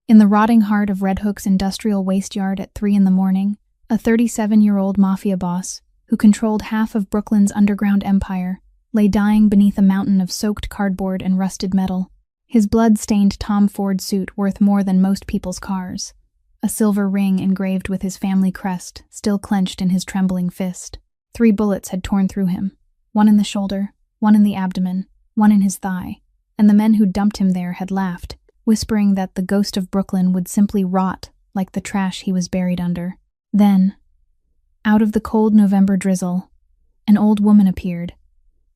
In the rotting heart of Red Hook's industrial waste yard at 3 a.m, a 37-year-old mafia boss, who controlled half of Brooklyn's underground empire, lay dying beneath a mountain of soaked cardboard and rusted metal. His blood-stained Tom Ford suit worth more than most people's cars. A silver ring engraved with his family crest, still clenched in his trembling fist. 3 bullets had torn through him. 1 in the shoulder, 1 in the abdomen, 1 in his thigh. And the men who dumped him there had laughed, whispering that the ghost of Brooklyn would simply rot like the trash he was buried under. Then, out of the cold November drizzle, an old woman appeared,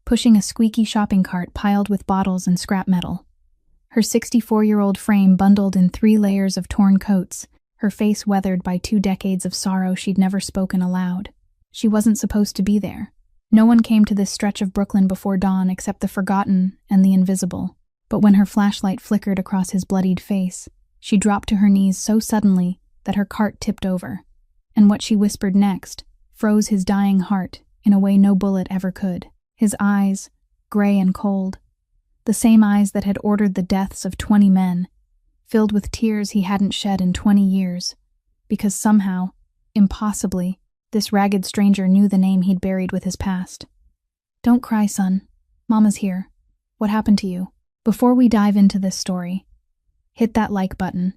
pushing a squeaky shopping cart piled with bottles and scrap metal. Her 64-year-old frame bundled in 3 layers of torn coats, her face weathered by 2 decades of sorrow she'd never spoken aloud. She wasn't supposed to be there. No one came to this stretch of Brooklyn before dawn except the forgotten and the invisible. But when her flashlight flickered across his bloodied face, she dropped to her knees so suddenly that her cart tipped over. And what she whispered next froze his dying heart in a way no bullet ever could. His eyes, gray and cold, the same eyes that had ordered the deaths of 20 men, filled with tears he hadn't shed in 20 years, because somehow, impossibly, this ragged stranger knew the name he'd buried with his past. "Don't cry, son. Mama's here. What happened to you?" Before we dive into this story, hit that like button,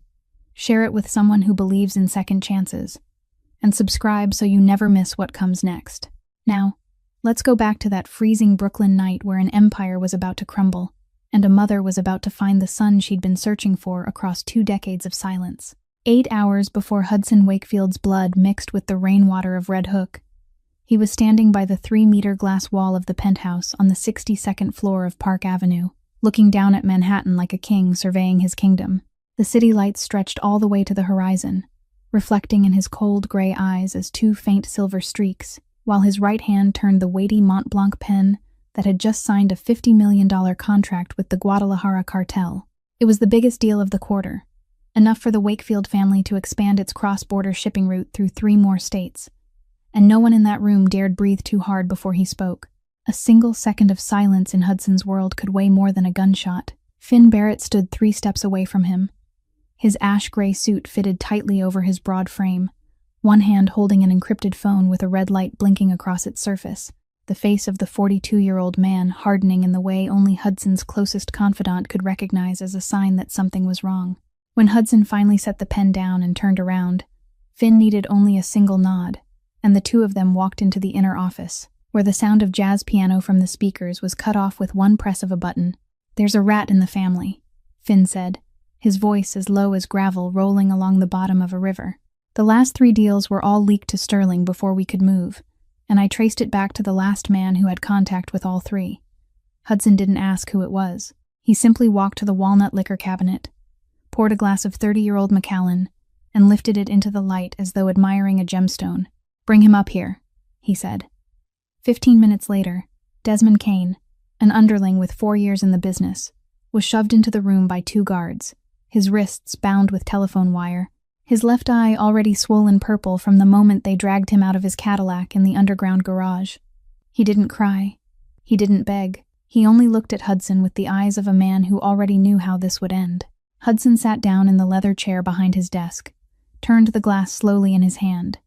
share it with someone who believes in second chances, and subscribe so you never miss what comes next. Now, let's go back to that freezing Brooklyn night where an empire was about to crumble, and a mother was about to find the son she'd been searching for across 2 decades of silence. 8 hours before Hudson Wakefield's blood mixed with the rainwater of Red Hook, he was standing by the 3-meter glass wall of the penthouse on the 62nd floor of Park Avenue, looking down at Manhattan like a king surveying his kingdom. The city lights stretched all the way to the horizon, reflecting in his cold gray eyes as 2 faint silver streaks, while his right hand turned the weighty Mont Blanc pen that had just signed a $50 million contract with the Guadalajara cartel. It was the biggest deal of the quarter, enough for the Wakefield family to expand its cross-border shipping route through 3 more states. And no one in that room dared breathe too hard before he spoke. A single second of silence in Hudson's world could weigh more than a gunshot. Finn Barrett stood 3 steps away from him. His ash-gray suit fitted tightly over his broad frame, one hand holding an encrypted phone with a red light blinking across its surface, the face of the 42-year-old man hardening in the way only Hudson's closest confidant could recognize as a sign that something was wrong. When Hudson finally set the pen down and turned around, Finn needed only a single nod, and the 2 of them walked into the inner office, where the sound of jazz piano from the speakers was cut off with one press of a button. "There's a rat in the family," Finn said, his voice as low as gravel rolling along the bottom of a river. "The last 3 deals were all leaked to Sterling before we could move, and I traced it back to the last man who had contact with all 3. Hudson didn't ask who it was. He simply walked to the walnut liquor cabinet, poured a glass of 30-year-old Macallan, and lifted it into the light as though admiring a gemstone. "Bring him up here," he said. 15 minutes later, Desmond Kane, an underling with 4 years in the business, was shoved into the room by 2 guards, his wrists bound with telephone wire, his left eye already swollen purple from the moment they dragged him out of his Cadillac in the underground garage. He didn't cry. He didn't beg. He only looked at Hudson with the eyes of a man who already knew how this would end. Hudson sat down in the leather chair behind his desk, turned the glass slowly in his hand,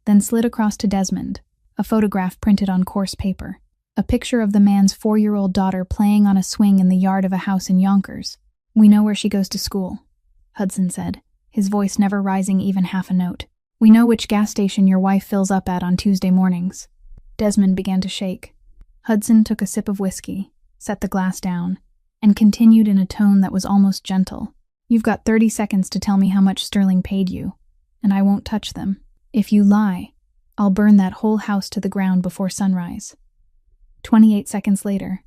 then slid across to Desmond, a photograph printed on coarse paper, a picture of the man's 4-year-old daughter playing on a swing in the yard of a house in Yonkers. "We know where she goes to school," Hudson said, his voice never rising even half a note. "We know which gas station your wife fills up at on Tuesday mornings." Desmond began to shake. Hudson took a sip of whiskey, set the glass down, and continued in a tone that was almost gentle. "You've got 30 seconds to tell me how much Sterling paid you, and I won't touch them. If you lie, I'll burn that whole house to the ground before sunrise." 28 seconds later,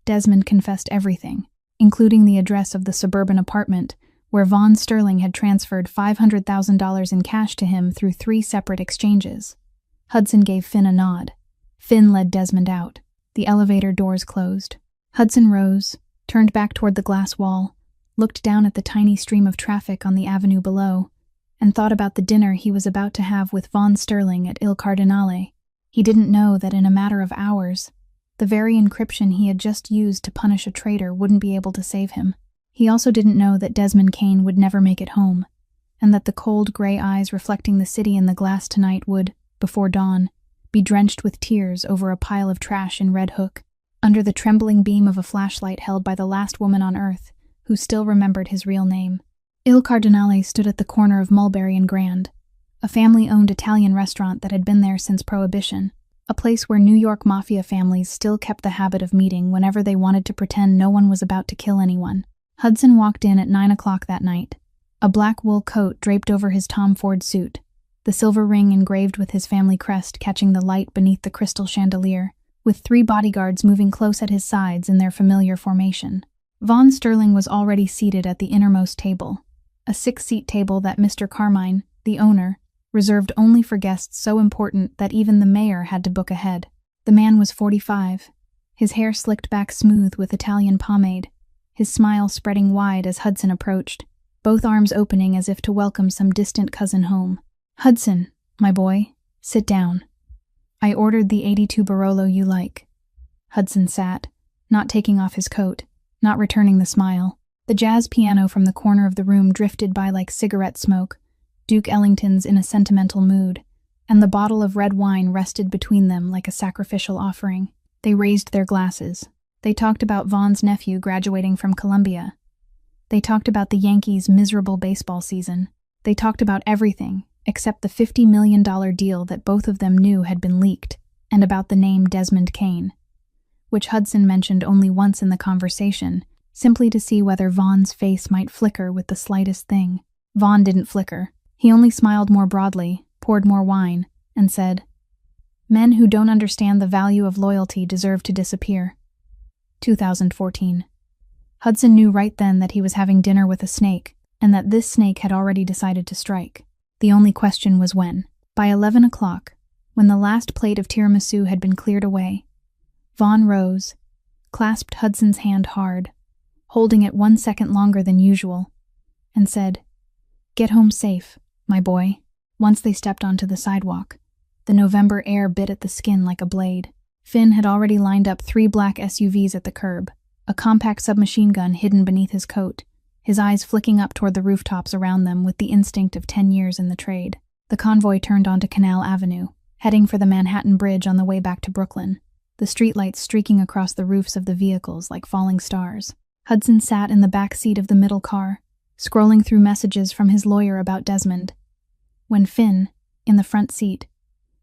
Desmond confessed everything, including the address of the suburban apartment where Von Sterling had transferred $500,000 in cash to him through 3 separate exchanges. Hudson gave Finn a nod. Finn led Desmond out. The elevator doors closed. Hudson rose, turned back toward the glass wall, looked down at the tiny stream of traffic on the avenue below, and thought about the dinner he was about to have with Von Sterling at Il Cardinale. He didn't know that in a matter of hours, the very encryption he had just used to punish a traitor wouldn't be able to save him. He also didn't know that Desmond Kane would never make it home, and that the cold gray eyes reflecting the city in the glass tonight would, before dawn, be drenched with tears over a pile of trash in Red Hook, under the trembling beam of a flashlight held by the last woman on Earth who still remembered his real name. Il Cardinale stood at the corner of Mulberry and Grand, a family-owned Italian restaurant that had been there since Prohibition, a place where New York mafia families still kept the habit of meeting whenever they wanted to pretend no one was about to kill anyone. Hudson walked in at 9 o'clock that night, a black wool coat draped over his Tom Ford suit, the silver ring engraved with his family crest catching the light beneath the crystal chandelier, with 3 bodyguards moving close at his sides in their familiar formation. Von Sterling was already seated at the innermost table, a 6-seat table that Mr. Carmine, the owner, reserved only for guests so important that even the mayor had to book ahead. The man was 45, his hair slicked back smooth with Italian pomade, his smile spreading wide as Hudson approached, both arms opening as if to welcome some distant cousin home. "Hudson, my boy, sit down. I ordered the 82 Barolo you like." Hudson sat, not taking off his coat, not returning the smile. The jazz piano from the corner of the room drifted by like cigarette smoke, Duke Ellington's in a sentimental mood, and the bottle of red wine rested between them like a sacrificial offering. They raised their glasses. They talked about Vaughn's nephew graduating from Columbia. They talked about the Yankees' miserable baseball season. They talked about everything except the $50 million deal that both of them knew had been leaked, and about the name Desmond Kane, which Hudson mentioned only once in the conversation, simply to see whether Vaughn's face might flicker with the slightest thing. Vaughn didn't flicker. He only smiled more broadly, poured more wine, and said, "Men who don't understand the value of loyalty deserve to disappear." 2014. Hudson knew right then that he was having dinner with a snake, and that this snake had already decided to strike. The only question was when. By 11 o'clock, when the last plate of tiramisu had been cleared away, Vaughn rose, clasped Hudson's hand hard, holding it 1 second longer than usual, and said, "Get home safe, my boy." Once they stepped onto the sidewalk, the November air bit at the skin like a blade. Finn had already lined up 3 black SUVs at the curb, a compact submachine gun hidden beneath his coat, his eyes flicking up toward the rooftops around them with the instinct of 10 years in the trade. The convoy turned onto Canal Avenue, heading for the Manhattan Bridge on the way back to Brooklyn, the streetlights streaking across the roofs of the vehicles like falling stars. Hudson sat in the back seat of the middle car, scrolling through messages from his lawyer about Desmond, when Finn, in the front seat,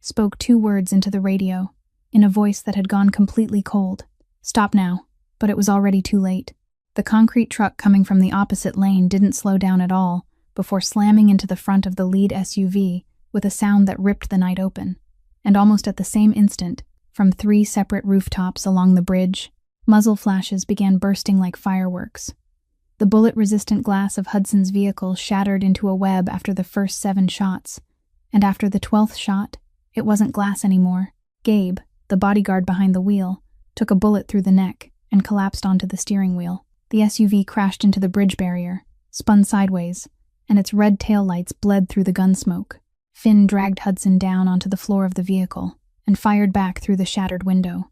spoke 2 words into the radio, in a voice that had gone completely cold. "Stop now," but it was already too late. The concrete truck coming from the opposite lane didn't slow down at all before slamming into the front of the lead SUV with a sound that ripped the night open. And almost at the same instant, from 3 separate rooftops along the bridge, muzzle flashes began bursting like fireworks. The bullet-resistant glass of Hudson's vehicle shattered into a web after the first 7 shots, and after the 12th shot, it wasn't glass anymore. Gabe, the bodyguard behind the wheel, took a bullet through the neck and collapsed onto the steering wheel. The SUV crashed into the bridge barrier, spun sideways, and its red taillights bled through the gun smoke. Finn dragged Hudson down onto the floor of the vehicle and fired back through the shattered window,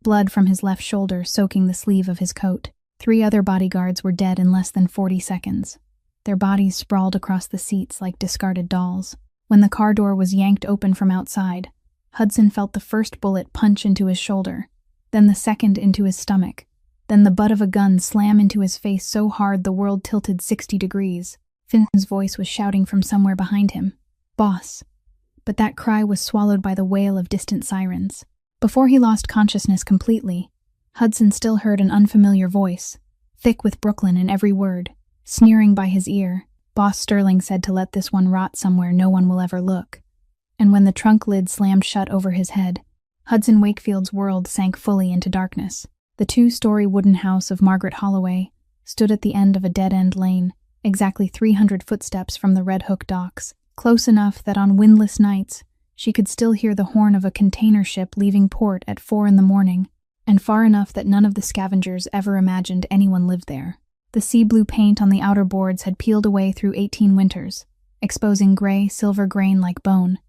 blood from his left shoulder soaking the sleeve of his coat. 3 other bodyguards were dead in less than 40 seconds. Their bodies sprawled across the seats like discarded dolls. When the car door was yanked open from outside, Hudson felt the first bullet punch into his shoulder, then the second into his stomach, then the butt of a gun slam into his face so hard the world tilted 60 degrees. Finn's voice was shouting from somewhere behind him, "Boss!" But that cry was swallowed by the wail of distant sirens. Before he lost consciousness completely, Hudson still heard an unfamiliar voice, thick with Brooklyn in every word, sneering by his ear. Boss Sterling said to let this one rot somewhere no one will ever look. And when the trunk lid slammed shut over his head, Hudson Wakefield's world sank fully into darkness. The 2-story wooden house of Margaret Holloway stood at the end of a dead-end lane, exactly 300 footsteps from the Red Hook docks, close enough that on windless nights she could still hear the horn of a container ship leaving port at 4 in the morning, and far enough that none of the scavengers ever imagined anyone lived there. The sea-blue paint on the outer boards had peeled away through 18 winters, exposing gray, silver grain like bone.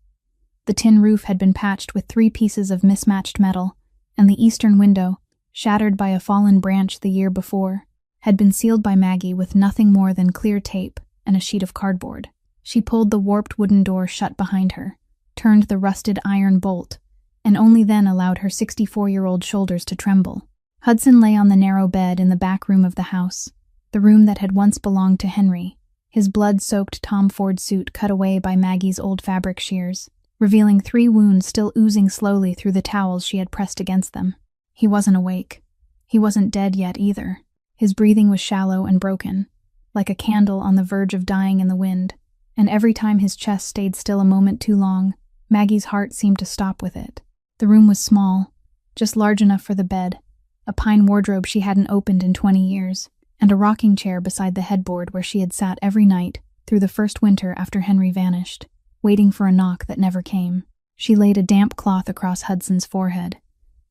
The tin roof had been patched with 3 pieces of mismatched metal, and the eastern window, shattered by a fallen branch the year before, had been sealed by Maggie with nothing more than clear tape and a sheet of cardboard. She pulled the warped wooden door shut behind her, turned the rusted iron bolt, and only then allowed her 64-year-old shoulders to tremble. Hudson lay on the narrow bed in the back room of the house, the room that had once belonged to Henry, his blood-soaked Tom Ford suit cut away by Maggie's old fabric shears, revealing 3 wounds still oozing slowly through the towels she had pressed against them. He wasn't awake. He wasn't dead yet either. His breathing was shallow and broken, like a candle on the verge of dying in the wind, and every time his chest stayed still a moment too long, Maggie's heart seemed to stop with it. The room was small, just large enough for the bed, a pine wardrobe she hadn't opened in 20 years, and a rocking chair beside the headboard where she had sat every night through the first winter after Henry vanished, waiting for a knock that never came. She laid a damp cloth across Hudson's forehead,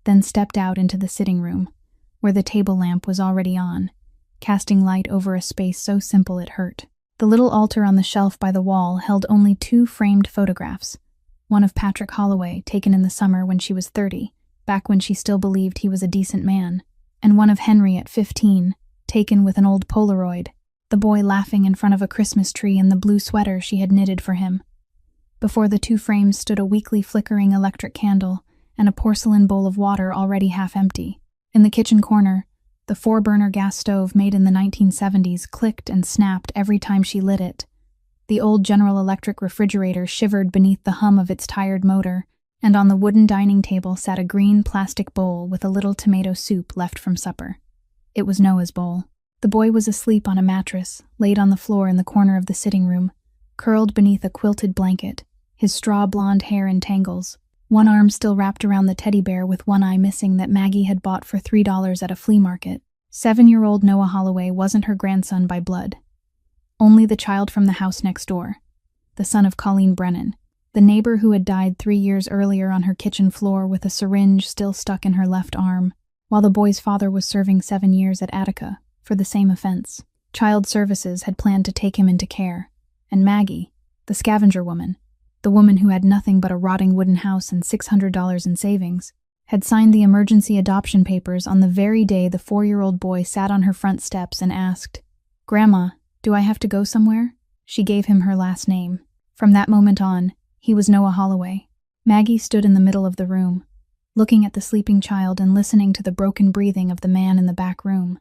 then stepped out into the sitting room, where the table lamp was already on, casting light over a space so simple it hurt. The little altar on the shelf by the wall held only 2 framed photographs, one of Patrick Holloway, taken in the summer when she was 30, back when she still believed he was a decent man, and one of Henry at 15, taken with an old Polaroid, the boy laughing in front of a Christmas tree in the blue sweater she had knitted for him. Before the 2 frames stood a weakly flickering electric candle and a porcelain bowl of water already half empty. In the kitchen corner, the 4-burner gas stove made in the 1970s clicked and snapped every time she lit it. The old General Electric refrigerator shivered beneath the hum of its tired motor, and on the wooden dining table sat a green plastic bowl with a little tomato soup left from supper. It was Noah's bowl. The boy was asleep on a mattress, laid on the floor in the corner of the sitting room, curled beneath a quilted blanket, his straw blonde hair in tangles, one arm still wrapped around the teddy bear with one eye missing that Maggie had bought for $3 at a flea market. 7-year-old Noah Holloway wasn't her grandson by blood. Only the child from the house next door, the son of Colleen Brennan, the neighbor who had died 3 years earlier on her kitchen floor with a syringe still stuck in her left arm, while the boy's father was serving 7 years at Attica for the same offense. Child Services had planned to take him into care, and Maggie, the scavenger woman, the woman who had nothing but a rotting wooden house and $600 in savings, had signed the emergency adoption papers on the very day the 4-year-old boy sat on her front steps and asked, "Grandma, do I have to go somewhere?" She gave him her last name. From that moment on, he was Noah Holloway. Maggie stood in the middle of the room, looking at the sleeping child and listening to the broken breathing of the man in the back room.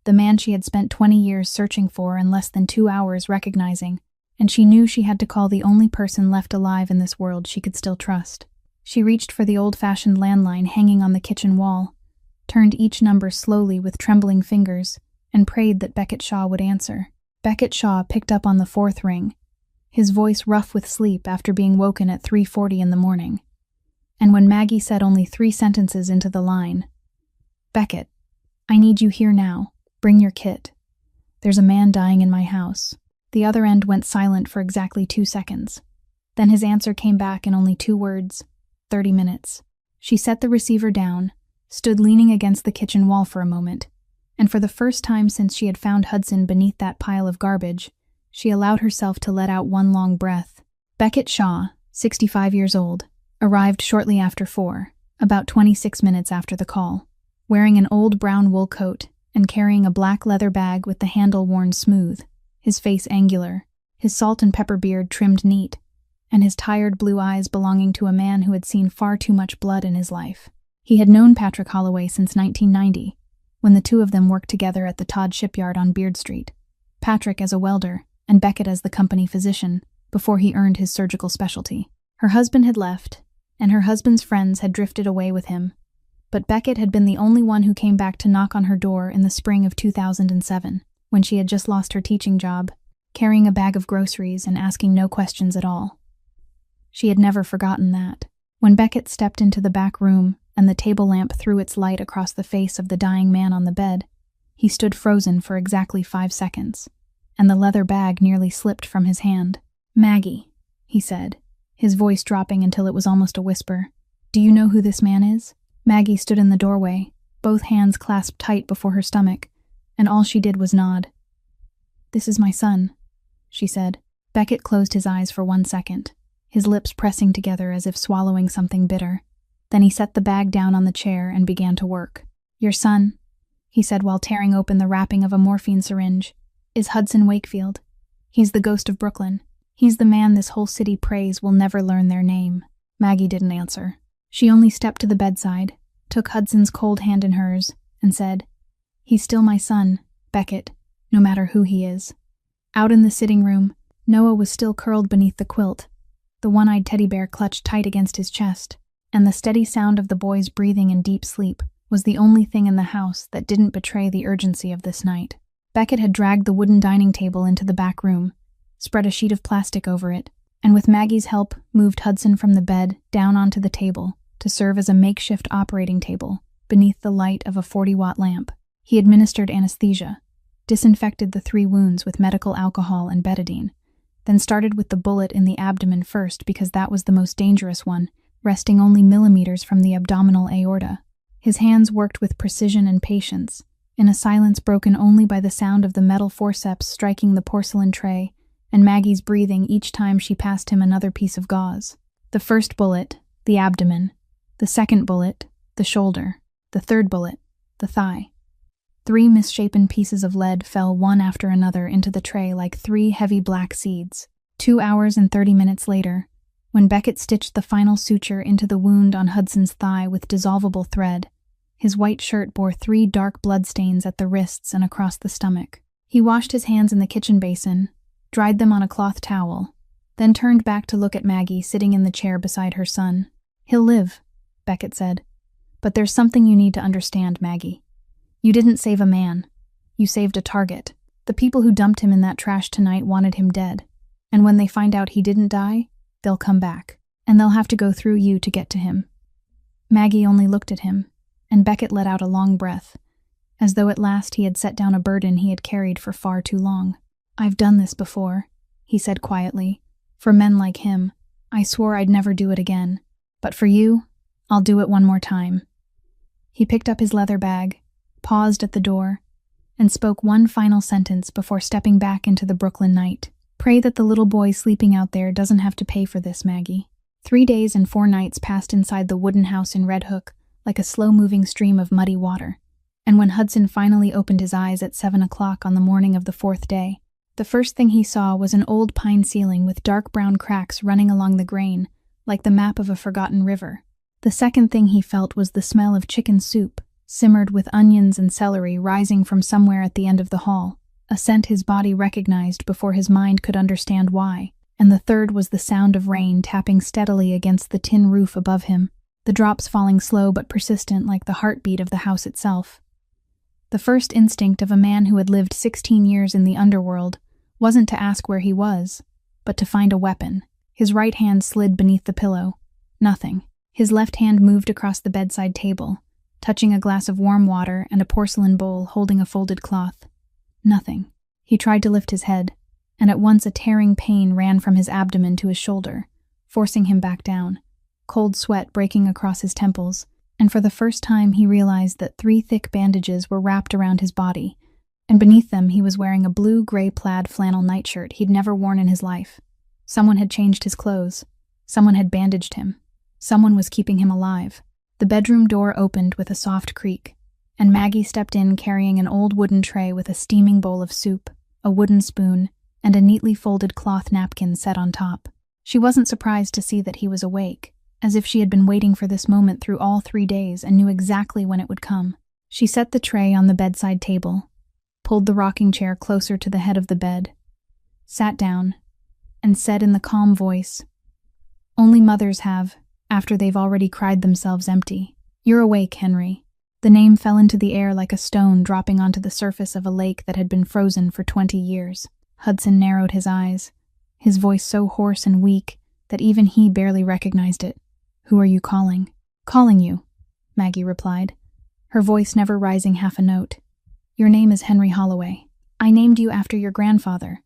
The man she had spent 20 years searching for and less than 2 hours recognizing, and she knew she had to call the only person left alive in this world she could still trust. She reached for the old-fashioned landline hanging on the kitchen wall, turned each number slowly with trembling fingers, and prayed that Beckett Shaw would answer. Beckett Shaw picked up on the 4th ring, his voice rough with sleep after being woken at 3:40 in the morning. And when Maggie said only 3 sentences into the line, "Beckett, I need you here now. Bring your kit. There's a man dying in my house," the other end went silent for exactly 2 seconds. Then his answer came back in only 2 words, 30 minutes. She set the receiver down, stood leaning against the kitchen wall for a moment, and for the first time since she had found Hudson beneath that pile of garbage, she allowed herself to let out one long breath. Beckett Shaw, 65 years old, arrived shortly after 4, about 26 minutes after the call, wearing an old brown wool coat and carrying a black leather bag with the handle worn smooth, his face angular, his salt and pepper beard trimmed neat, and his tired blue eyes belonging to a man who had seen far too much blood in his life. He had known Patrick Holloway since 1990, when the 2 of them worked together at the Todd shipyard on Beard Street, Patrick as a welder and Beckett as the company physician, before he earned his surgical specialty. Her husband had left, and her husband's friends had drifted away with him, but Beckett had been the only one who came back to knock on her door in the spring of 2007, when she had just lost her teaching job, carrying a bag of groceries and asking no questions at all. She had never forgotten that. When Beckett stepped into the back room and the table lamp threw its light across the face of the dying man on the bed, he stood frozen for exactly 5 seconds, and the leather bag nearly slipped from his hand. "Maggie," he said, his voice dropping until it was almost a whisper, "do you know who this man is?" Maggie stood in the doorway, both hands clasped tight before her stomach, and all she did was nod. "This is my son," she said. Beckett closed his eyes for 1 second, his lips pressing together as if swallowing something bitter. Then he set the bag down on the chair and began to work. "Your son," he said while tearing open the wrapping of a morphine syringe, "is Hudson Wakefield. He's the ghost of Brooklyn. He's the man this whole city prays will never learn their name." Maggie didn't answer. She only stepped to the bedside, took Hudson's cold hand in hers, and said, "He's still my son, Beckett, no matter who he is." Out in the sitting room, Noah was still curled beneath the quilt, the one-eyed teddy bear clutched tight against his chest, and the steady sound of the boys breathing in deep sleep was the only thing in the house that didn't betray the urgency of this night. Beckett had dragged the wooden dining table into the back room, spread a sheet of plastic over it, and with Maggie's help moved Hudson from the bed down onto the table to serve as a makeshift operating table beneath the light of a 40-watt lamp. He administered anesthesia, disinfected the 3 wounds with medical alcohol and betadine, then started with the bullet in the abdomen first because that was the most dangerous one, resting only millimeters from the abdominal aorta. His hands worked with precision and patience, in a silence broken only by the sound of the metal forceps striking the porcelain tray and Maggie's breathing each time she passed him another piece of gauze. The first bullet, the abdomen. The second bullet, the shoulder. The third bullet, the thigh. 3 misshapen pieces of lead fell one after another into the tray like 3 heavy black seeds. 2 hours and 30 minutes later, when Beckett stitched the final suture into the wound on Hudson's thigh with dissolvable thread, his white shirt bore 3 dark bloodstains at the wrists and across the stomach. He washed his hands in the kitchen basin, dried them on a cloth towel, then turned back to look at Maggie sitting in the chair beside her son. "He'll live," Beckett said. "But there's something you need to understand, Maggie. You didn't save a man. You saved a target. The people who dumped him in that trash tonight wanted him dead. And when they find out he didn't die, they'll come back. And they'll have to go through you to get to him." Maggie only looked at him, and Beckett let out a long breath, as though at last he had set down a burden he had carried for far too long. "I've done this before," he said quietly. "For men like him, I swore I'd never do it again. But for you, I'll do it one more time." He picked up his leather bag, paused at the door, and spoke one final sentence before stepping back into the Brooklyn night. "Pray that the little boy sleeping out there doesn't have to pay for this, Maggie." 3 days and 4 nights passed inside the wooden house in Red Hook like a slow-moving stream of muddy water, and when Hudson finally opened his eyes at 7 o'clock on the morning of the 4th day, the first thing he saw was an old pine ceiling with dark brown cracks running along the grain, like the map of a forgotten river. The second thing he felt was the smell of chicken soup, simmered with onions and celery rising from somewhere at the end of the hall, a scent his body recognized before his mind could understand why. And the third was the sound of rain tapping steadily against the tin roof above him, the drops falling slow but persistent like the heartbeat of the house itself. The first instinct of a man who had lived 16 years in the underworld wasn't to ask where he was, but to find a weapon. His right hand slid beneath the pillow. Nothing. His left hand moved across the bedside table, touching a glass of warm water and a porcelain bowl holding a folded cloth. Nothing. He tried to lift his head, and at once a tearing pain ran from his abdomen to his shoulder, forcing him back down, cold sweat breaking across his temples, and for the first time he realized that 3 thick bandages were wrapped around his body, and beneath them he was wearing a blue-gray plaid flannel nightshirt he'd never worn in his life. Someone had changed his clothes. Someone had bandaged him. Someone was keeping him alive. The bedroom door opened with a soft creak, and Maggie stepped in carrying an old wooden tray with a steaming bowl of soup, a wooden spoon, and a neatly folded cloth napkin set on top. She wasn't surprised to see that he was awake, as if she had been waiting for this moment through all 3 days and knew exactly when it would come. She set the tray on the bedside table, pulled the rocking chair closer to the head of the bed, sat down, and said in the calm voice only mothers have after they've already cried themselves empty, "You're awake, Henry." The name fell into the air like a stone dropping onto the surface of a lake that had been frozen for 20 years. Hudson narrowed his eyes, his voice so hoarse and weak that even he barely recognized it. "Who are you calling?" "Calling you," Maggie replied, her voice never rising half a note. "Your name is Henry Holloway. I named you after your grandfather,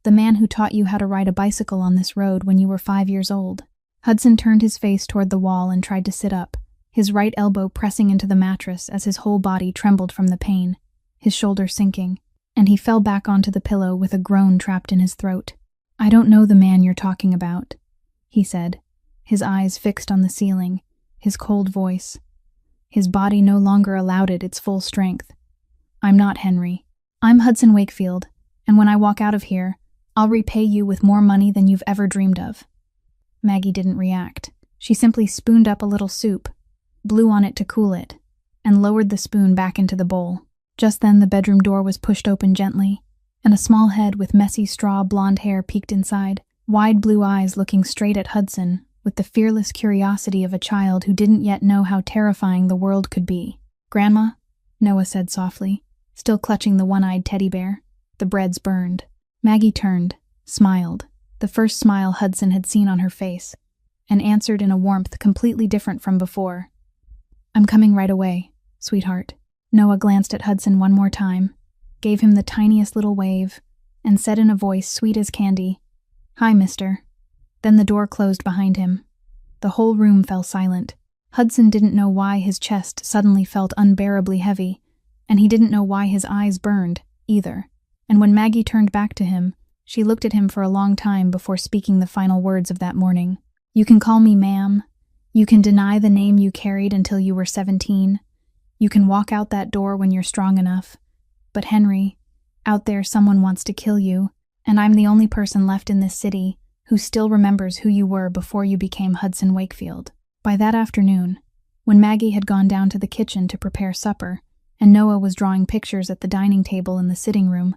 the man who taught you how to ride a bicycle on this road when you were 5 years old." Hudson turned his face toward the wall and tried to sit up, his right elbow pressing into the mattress as his whole body trembled from the pain, his shoulder sinking, and he fell back onto the pillow with a groan trapped in his throat. "I don't know the man you're talking about," he said, his eyes fixed on the ceiling, his cold voice. His body no longer allowed it its full strength. I'm not Henry. I'm Hudson Wakefield, and when I walk out of here, I'll repay you with more money than you've ever dreamed of." Maggie didn't react. She simply spooned up a little soup, blew on it to cool it, and lowered the spoon back into the bowl. Just then the bedroom door was pushed open gently, and a small head with messy straw blonde hair peeked inside, wide blue eyes looking straight at Hudson with the fearless curiosity of a child who didn't yet know how terrifying the world could be. "Grandma," Noah said softly, still clutching the one-eyed teddy bear. The bread's burned. Maggie turned, smiled, the first smile Hudson had seen on her face, and answered in a warmth completely different from before. "I'm coming right away, sweetheart." Noah glanced at Hudson one more time, gave him the tiniest little wave, and said in a voice sweet as candy, "Hi, mister." Then the door closed behind him. The whole room fell silent. Hudson didn't know why his chest suddenly felt unbearably heavy, and he didn't know why his eyes burned, either. And when Maggie turned back to him, she looked at him for a long time before speaking the final words of that morning. "You can call me ma'am. You can deny the name you carried until you were 17. You can walk out that door when you're strong enough. But Henry, out there someone wants to kill you, and I'm the only person left in this city who still remembers who you were before you became Hudson Wakefield." By that afternoon, when Maggie had gone down to the kitchen to prepare supper, and Noah was drawing pictures at the dining table in the sitting room,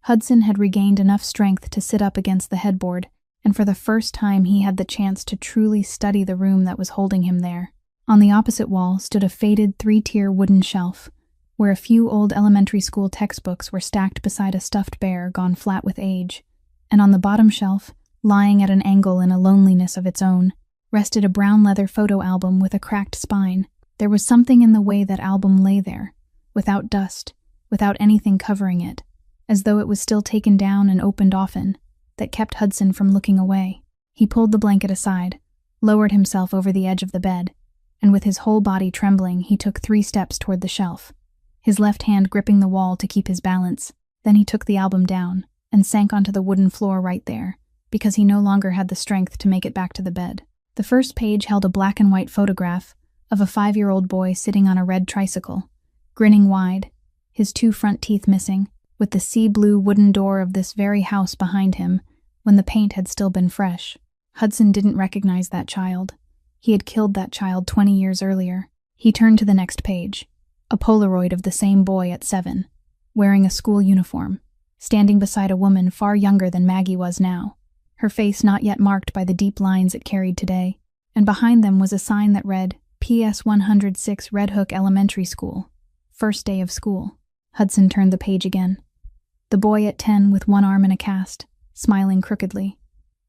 Hudson had regained enough strength to sit up against the headboard, and for the first time he had the chance to truly study the room that was holding him there. On the opposite wall stood a faded 3-tier wooden shelf, where a few old elementary school textbooks were stacked beside a stuffed bear gone flat with age, and on the bottom shelf, lying at an angle in a loneliness of its own, rested a brown leather photo album with a cracked spine. There was something in the way that album lay there, without dust, without anything covering it, as though it was still taken down and opened often, that kept Hudson from looking away. He pulled the blanket aside, lowered himself over the edge of the bed, and with his whole body trembling, he took 3 steps toward the shelf, his left hand gripping the wall to keep his balance. Then he took the album down and sank onto the wooden floor right there, because he no longer had the strength to make it back to the bed. The first page held a black and white photograph of a 5-year-old boy sitting on a red tricycle, grinning wide, his 2 front teeth missing, with the sea blue wooden door of this very house behind him when the paint had still been fresh. Hudson didn't recognize that child. He had killed that child 20 years earlier. He turned to the next page, a Polaroid of the same boy at 7, wearing a school uniform, standing beside a woman far younger than Maggie was now, her face not yet marked by the deep lines it carried today, and behind them was a sign that read, PS 106 Red Hook Elementary School, first day of school. Hudson turned the page again. The boy at 10 with one arm in a cast, smiling crookedly.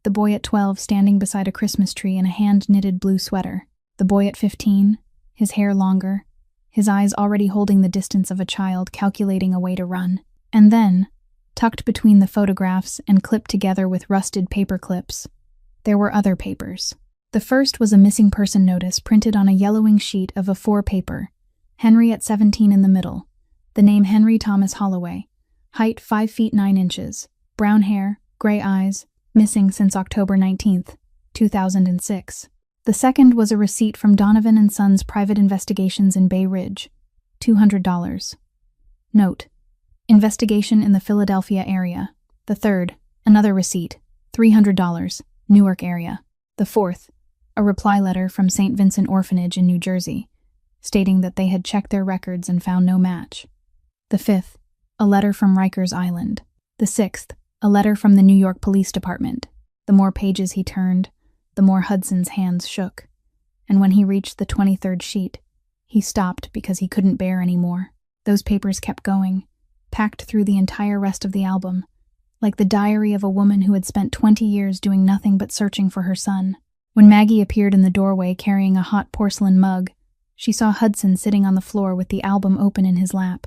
The boy at 12 standing beside a Christmas tree in a hand-knitted blue sweater. The boy at 15, his hair longer, his eyes already holding the distance of a child calculating a way to run. And then, tucked between the photographs and clipped together with rusted paper clips, there were other papers. The first was a missing person notice printed on a yellowing sheet of A4 paper, Henry at 17 in the middle, the name Henry Thomas Holloway, height 5 feet 9 inches, brown hair, gray eyes, missing since October 19th, 2006. The second was a receipt from Donovan and Sons Private Investigations in Bay Ridge, $200. Note: investigation in the Philadelphia area. The third, another receipt, $300, Newark area. The fourth, a reply letter from St. Vincent Orphanage in New Jersey, stating that they had checked their records and found no match. The fifth, a letter from Rikers Island. The sixth, a letter from the New York Police Department. The more pages he turned, the more Hudson's hands shook, and when he reached the 23rd sheet, he stopped because he couldn't bear any more. Those papers kept going, packed through the entire rest of the album, like the diary of a woman who had spent 20 years doing nothing but searching for her son. When Maggie appeared in the doorway carrying a hot porcelain mug, she saw Hudson sitting on the floor with the album open in his lap,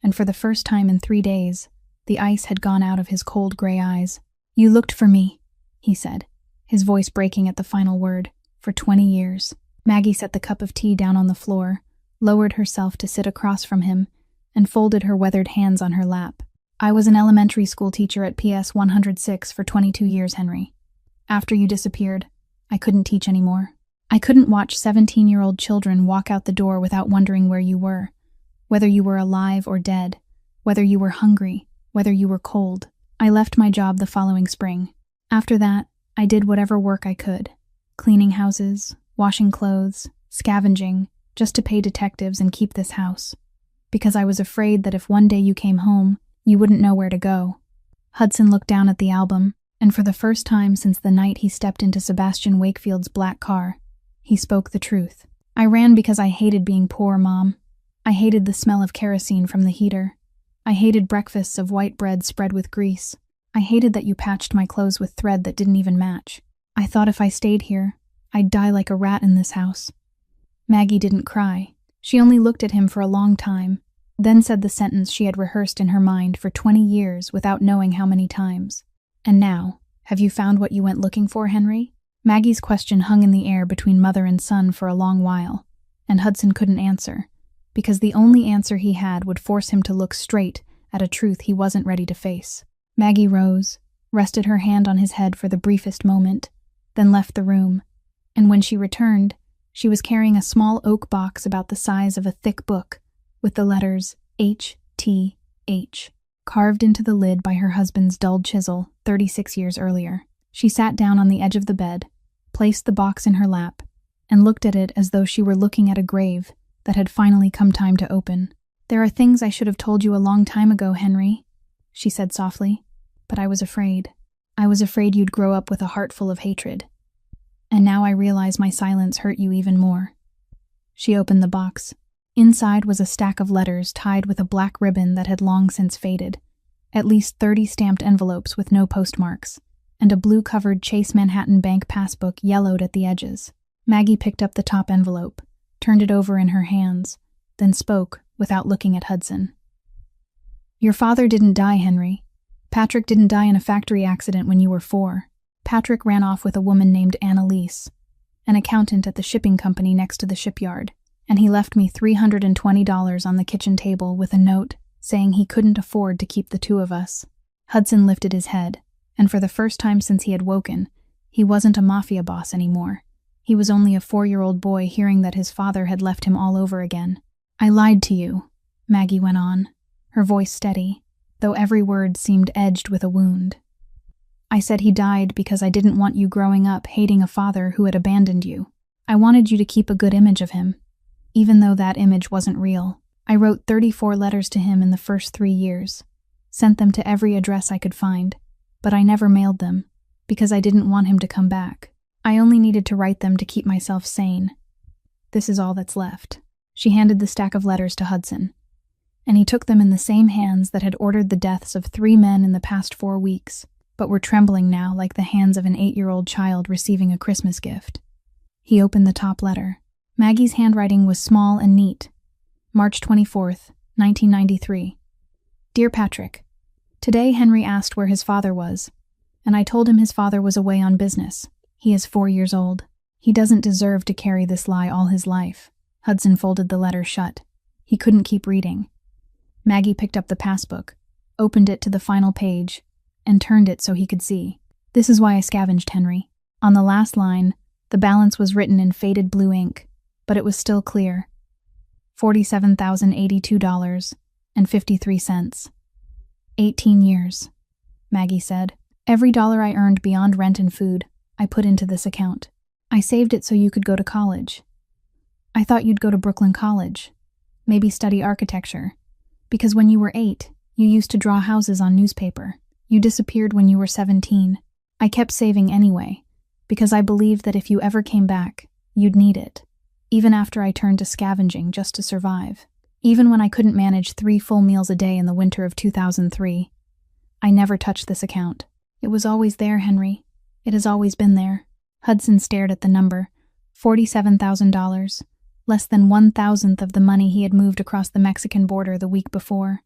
and for the first time in 3 days, the ice had gone out of his cold gray eyes. "You looked for me," he said, his voice breaking at the final word, "for 20 years. Maggie set the cup of tea down on the floor, lowered herself to sit across from him, and folded her weathered hands on her lap. "I was an elementary school teacher at PS 106 for 22 years, Henry. After you disappeared, I couldn't teach anymore. I couldn't watch 17-year-old children walk out the door without wondering where you were, whether you were alive or dead. whether you were hungry, whether you were cold. I left my job the following spring. After that, I did whatever work I could. Cleaning houses, washing clothes, scavenging, just to pay detectives and keep this house. Because I was afraid that if one day you came home, you wouldn't know where to go. Hudson looked down at the album, and for the first time since the night he stepped into Sebastian Wakefield's black car, he spoke the truth. I ran because I hated being poor, Mom. I hated the smell of kerosene from the heater. I hated breakfasts of white bread spread with grease. I hated that you patched my clothes with thread that didn't even match. I thought if I stayed here, I'd die like a rat in this house. Maggie didn't cry. She only looked at him for a long time, then said the sentence she had rehearsed in her mind for 20 years without knowing how many times. And now, have you found what you went looking for, Henry? Maggie's question hung in the air between mother and son for a long while, and Hudson couldn't answer, because the only answer he had would force him to look straight at a truth he wasn't ready to face. Maggie rose, rested her hand on his head for the briefest moment, then left the room, and when she returned, she was carrying a small oak box about the size of a thick book, with the letters H.T.H. carved into the lid by her husband's dull chisel 36 years earlier. She sat down on the edge of the bed, placed the box in her lap, and looked at it as though she were looking at a grave that had finally come time to open. "There are things I should have told you a long time ago, Henry," she said softly, "but I was afraid. I was afraid you'd grow up with a heart full of hatred. And now I realize my silence hurt you even more." She opened the box. Inside was a stack of letters tied with a black ribbon that had long since faded, at least 30 stamped envelopes with no postmarks, and a blue-covered Chase Manhattan Bank passbook yellowed at the edges. Maggie picked up the top envelope, turned it over in her hands, then spoke without looking at Hudson. "Your father didn't die, Henry. Patrick didn't die in a factory accident when you were 4. Patrick ran off with a woman named Annalise, an accountant at the shipping company next to the shipyard, and he left me $320 on the kitchen table with a note saying he couldn't afford to keep the two of us." Hudson lifted his head, and for the first time since he had woken, he wasn't a mafia boss anymore. He was only a 4-year-old boy hearing that his father had left him all over again. "I lied to you," Maggie went on, her voice steady, though every word seemed edged with a wound. "I said he died because I didn't want you growing up hating a father who had abandoned you. I wanted you to keep a good image of him, even though that image wasn't real. I wrote 34 letters to him in the first 3 years, sent them to every address I could find, but I never mailed them, because I didn't want him to come back. I only needed to write them to keep myself sane. This is all that's left." She handed the stack of letters to Hudson, and he took them in the same hands that had ordered the deaths of 3 men in the past 4 weeks, but were trembling now like the hands of an 8-year-old child receiving a Christmas gift. He opened the top letter. Maggie's handwriting was small and neat. March 24th, 1993. "Dear Patrick, today Henry asked where his father was, and I told him his father was away on business. He is 4 years old. He doesn't deserve to carry this lie all his life." Hudson folded the letter shut. He couldn't keep reading. Maggie picked up the passbook, opened it to the final page, and turned it so he could see. "This is why I scavenged, Henry." On the last line, the balance was written in faded blue ink, but it was still clear. $47,082.53. 18 years, Maggie said. "Every dollar I earned beyond rent and food, I put into this account. I saved it so you could go to college. I thought you'd go to Brooklyn College, maybe study architecture, because when you were 8, you used to draw houses on newspaper. You disappeared when you were 17. I kept saving anyway, because I believed that if you ever came back, you'd need it, even after I turned to scavenging just to survive. Even when I couldn't manage 3 full meals a day in the winter of 2003, I never touched this account. It was always there, Henry. It has always been there." Hudson stared at the number, $47,000, less than 1,000th of the money he had moved across the Mexican border the week before,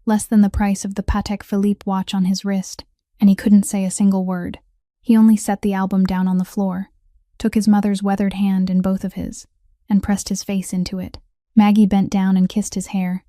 less than the price of the Patek Philippe watch on his wrist, and he couldn't say a single word. He only set the album down on the floor, took his mother's weathered hand in both of his, and pressed his face into it. Maggie bent down and kissed his hair,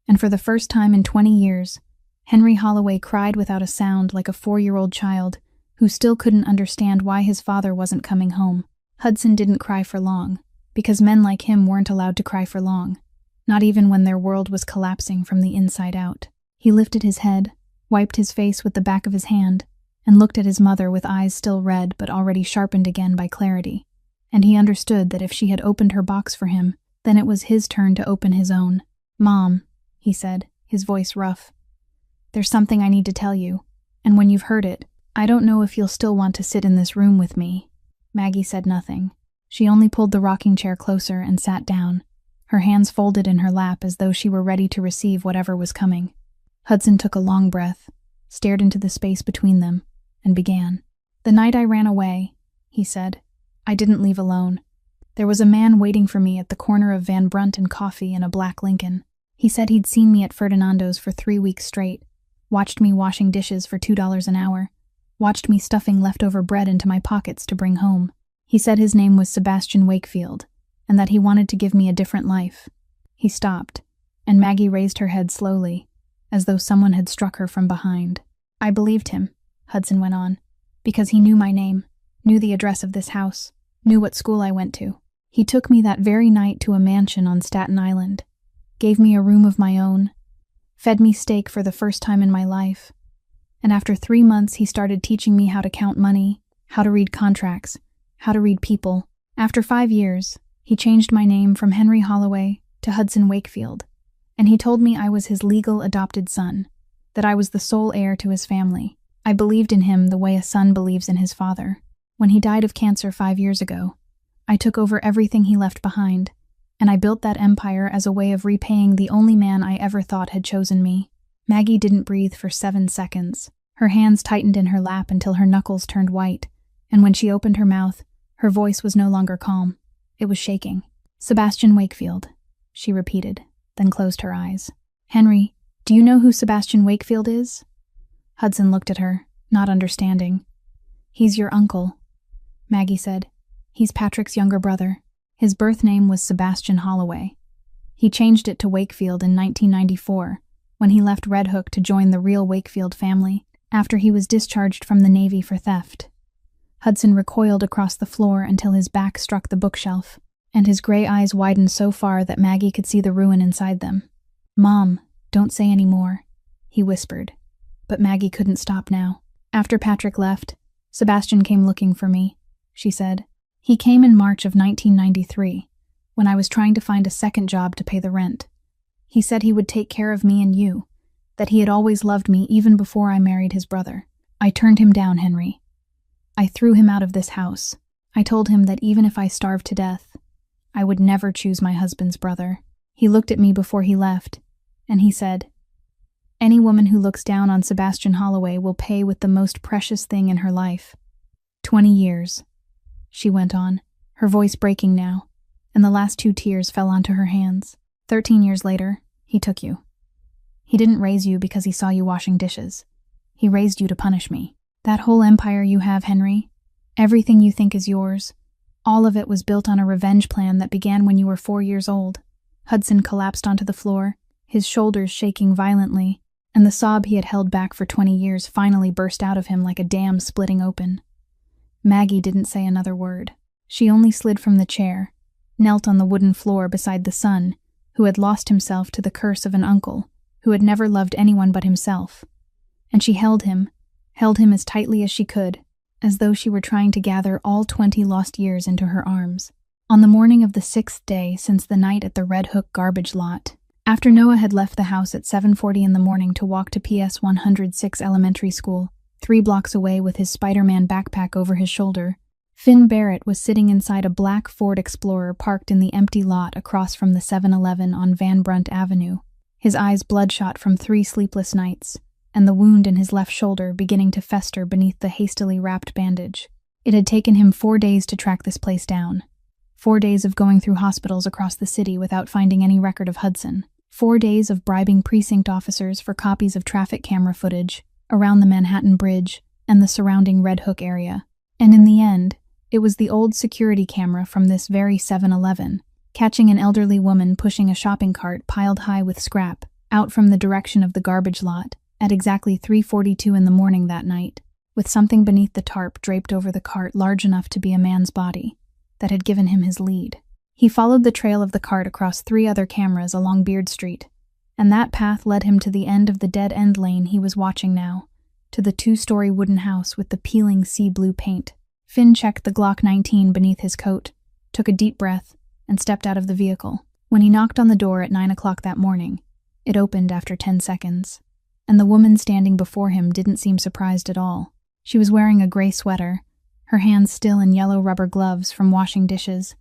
and for the first time in 20 years, Henry Holloway cried without a sound like a 4-year-old child who still couldn't understand why his father wasn't coming home. Hudson didn't cry for long, because men like him weren't allowed to cry for long, not even when their world was collapsing from the inside out. He lifted his head, wiped his face with the back of his hand, and looked at his mother with eyes still red but already sharpened again by clarity. And he understood that if she had opened her box for him, then it was his turn to open his own. "Mom," he said, his voice rough. "There's something I need to tell you, and when you've heard it, I don't know if you'll still want to sit in this room with me." Maggie said nothing. She only pulled the rocking chair closer and sat down, her hands folded in her lap as though she were ready to receive whatever was coming. Hudson took a long breath, stared into the space between them, and began. "The night I ran away," he said, "I didn't leave alone. There was a man waiting for me at the corner of Van Brunt and Coffee in a black Lincoln. He said he'd seen me at Ferdinando's for 3 weeks straight, watched me washing dishes for $2 an hour, watched me stuffing leftover bread into my pockets to bring home. He said his name was Sebastian Wakefield, and that he wanted to give me a different life." He stopped, and Maggie raised her head slowly, as though someone had struck her from behind. "I believed him," Hudson went on, "because he knew my name, knew the address of this house, knew what school I went to. He took me that very night to a mansion on Staten Island, gave me a room of my own, fed me steak for the first time in my life, and after 3 months he started teaching me how to count money, how to read contracts, how to read people. After 5 years, he changed my name from Henry Holloway to Hudson Wakefield, and he told me I was his legal adopted son, that I was the sole heir to his family. I believed in him the way a son believes in his father. When he died of cancer 5 years ago, I took over everything he left behind, and I built that empire as a way of repaying the only man I ever thought had chosen me." Maggie didn't breathe for 7 seconds. Her hands tightened in her lap until her knuckles turned white, and when she opened her mouth, her voice was no longer calm. It was shaking. "Sebastian Wakefield," she repeated, then closed her eyes. "Henry, do you know who Sebastian Wakefield is?" Hudson looked at her, not understanding. "He's your uncle," Maggie said. "He's Patrick's younger brother. His birth name was Sebastian Holloway. He changed it to Wakefield in 1994, when he left Red Hook to join the real Wakefield family, after he was discharged from the Navy for theft." Hudson recoiled across the floor until his back struck the bookshelf, and his gray eyes widened so far that Maggie could see the ruin inside them. "Mom, don't say any more," he whispered, but Maggie couldn't stop now. "After Patrick left, Sebastian came looking for me," she said. "He came in March of 1993, when I was trying to find a second job to pay the rent. He said he would take care of me and you, that he had always loved me even before I married his brother. I turned him down, Henry. I threw him out of this house. I told him that even if I starved to death, I would never choose my husband's brother. He looked at me before he left, and he said, 'Any woman who looks down on Sebastian Holloway will pay with the most precious thing in her life.' 20 years, she went on, her voice breaking now, and the last 2 tears fell onto her hands. 13 years later, he took you. He didn't raise you because he saw you washing dishes. He raised you to punish me. That whole empire you have, Henry, everything you think is yours, all of it was built on a revenge plan that began when you were 4 years old." Hudson collapsed onto the floor, his shoulders shaking violently, and the sob he had held back for 20 years finally burst out of him like a dam splitting open. Maggie didn't say another word. She only slid from the chair, knelt on the wooden floor beside the son, who had lost himself to the curse of an uncle, who had never loved anyone but himself. And she held him as tightly as she could, as though she were trying to gather all 20 lost years into her arms. On the morning of the 6th day since the night at the Red Hook garbage lot, after Noah had left the house at 7:40 in the morning to walk to PS 106 Elementary School, 3 blocks away with his Spider-Man backpack over his shoulder, Finn Barrett was sitting inside a black Ford Explorer parked in the empty lot across from the 7-Eleven on Van Brunt Avenue, his eyes bloodshot from 3 sleepless nights, and the wound in his left shoulder beginning to fester beneath the hastily wrapped bandage. It had taken him 4 days to track this place down. 4 days of going through hospitals across the city without finding any record of Hudson. 4 days of bribing precinct officers for copies of traffic camera footage around the Manhattan Bridge and the surrounding Red Hook area. And in the end, it was the old security camera from this very 7-Eleven, catching an elderly woman pushing a shopping cart piled high with scrap out from the direction of the garbage lot at exactly 3:42 in the morning that night, with something beneath the tarp draped over the cart large enough to be a man's body, that had given him his lead. He followed the trail of the cart across 3 other cameras along Beard Street, And that path led him to the end of the dead-end lane he was watching now, to the 2-story wooden house with the peeling sea blue paint. Finn checked the Glock 19 beneath his coat, took a deep breath, and stepped out of the vehicle. When he knocked on the door at 9 o'clock that morning, it opened after 10 seconds. And the woman standing before him didn't seem surprised at all. She was wearing a gray sweater, her hands still in yellow rubber gloves from washing dishes,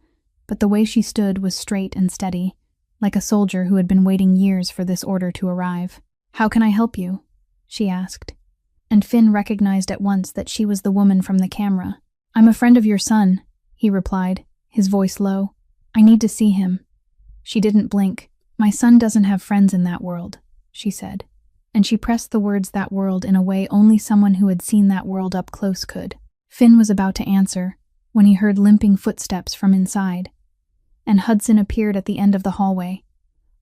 but the way she stood was straight and steady, like a soldier who had been waiting years for this order to arrive. "How can I help you?" she asked. And Finn recognized at once that she was the woman from the camera. "I'm a friend of your son," he replied, his voice low. "I need to see him." She didn't blink. "My son doesn't have friends in that world," she said. And she pressed the words "that world" in a way only someone who had seen that world up close could. Finn was about to answer when he heard limping footsteps from inside, and Hudson appeared at the end of the hallway,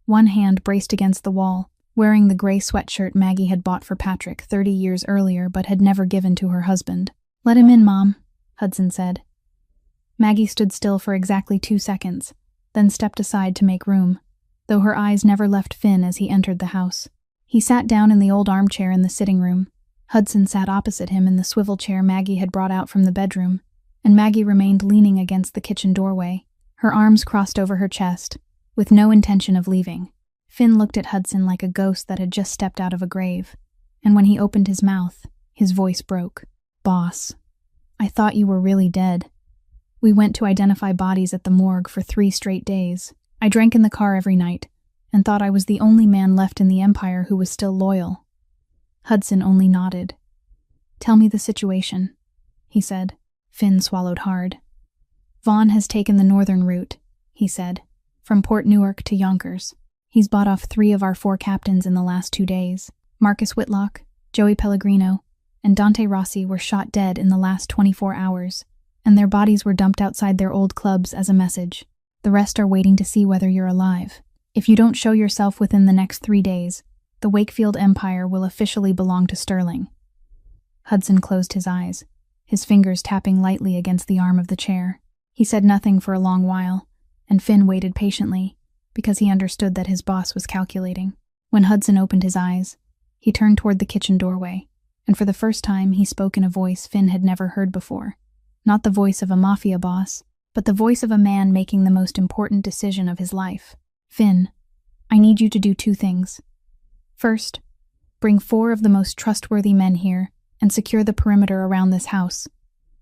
one hand braced against the wall, wearing the gray sweatshirt Maggie had bought for Patrick 30 years earlier but had never given to her husband. "Let him in, Mom," Hudson said. Maggie stood still for exactly 2 seconds, then stepped aside to make room, though her eyes never left Finn as he entered the house. He sat down in the old armchair in the sitting room. Hudson sat opposite him in the swivel chair Maggie had brought out from the bedroom, and Maggie remained leaning against the kitchen doorway, her arms crossed over her chest, with no intention of leaving. Finn looked at Hudson like a ghost that had just stepped out of a grave, and when he opened his mouth, his voice broke. "Boss, I thought you were really dead. We went to identify bodies at the morgue for 3 straight days. I drank in the car every night, and thought I was the only man left in the Empire who was still loyal." Hudson only nodded. "Tell me the situation," he said. Finn swallowed hard. "Vaughn has taken the northern route," he said, "from Port Newark to Yonkers. He's bought off 3 of our 4 captains in the last 2 days. Marcus Whitlock, Joey Pellegrino, and Dante Rossi were shot dead in the last 24 hours, and their bodies were dumped outside their old clubs as a message. The rest are waiting to see whether you're alive. If you don't show yourself within the next 3 days, the Wakefield Empire will officially belong to Sterling." Hudson closed his eyes, his fingers tapping lightly against the arm of the chair. He said nothing for a long while, and Finn waited patiently, because he understood that his boss was calculating. When Hudson opened his eyes, he turned toward the kitchen doorway, and for the first time he spoke in a voice Finn had never heard before. Not the voice of a mafia boss, but the voice of a man making the most important decision of his life. "Finn, I need you to do 2 things. First, bring 4 of the most trustworthy men here and secure the perimeter around this house.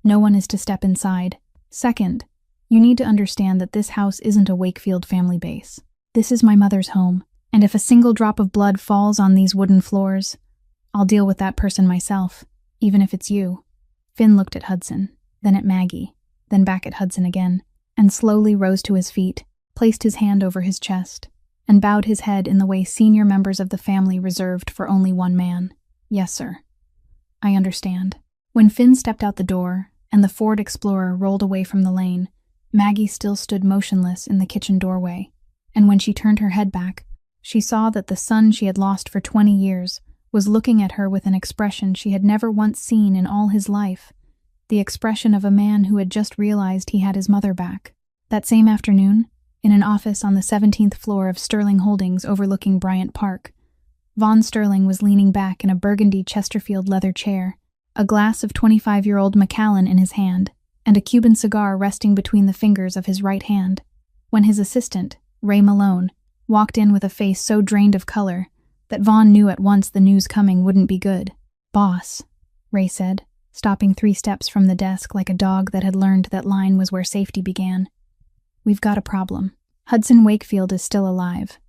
No one is to step inside. Second, you need to understand that this house isn't a Wakefield family base. This is my mother's home, and if a single drop of blood falls on these wooden floors, I'll deal with that person myself, even if it's you." Finn looked at Hudson, then at Maggie, then back at Hudson again, and slowly rose to his feet, placed his hand over his chest, and bowed his head in the way senior members of the family reserved for only one man. "Yes, sir. I understand." When Finn stepped out the door and the Ford Explorer rolled away from the lane, Maggie still stood motionless in the kitchen doorway, and when she turned her head back, she saw that the son she had lost for 20 years was looking at her with an expression she had never once seen in all his life, the expression of a man who had just realized he had his mother back. That same afternoon, in an office on the 17th floor of Sterling Holdings overlooking Bryant Park, Von Sterling was leaning back in a burgundy Chesterfield leather chair, a glass of 25-year-old Macallan in his hand, and a Cuban cigar resting between the fingers of his right hand, when his assistant, Ray Malone, walked in with a face so drained of color that Vaughn knew at once the news coming wouldn't be good. "Boss," Ray said, stopping 3 steps from the desk like a dog that had learned that line was where safety began. "We've got a problem. Hudson Wakefield is still alive."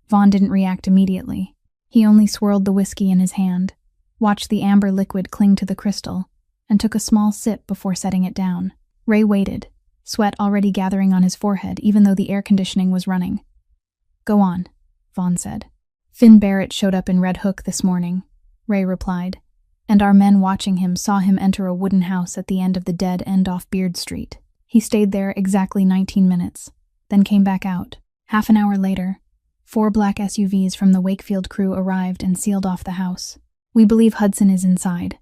Vaughn didn't react immediately. He only swirled the whiskey in his hand, watched the amber liquid cling to the crystal, and took a small sip before setting it down. Ray waited, sweat already gathering on his forehead even though the air conditioning was running. "Go on," Vaughn said. "Finn Barrett showed up in Red Hook this morning," Ray replied, "and our men watching him saw him enter a wooden house at the end of the dead end off Beard Street. He stayed there exactly 19 minutes, then came back out. Half an hour later, 4 black SUVs from the Wakefield crew arrived and sealed off the house. We believe Hudson is inside."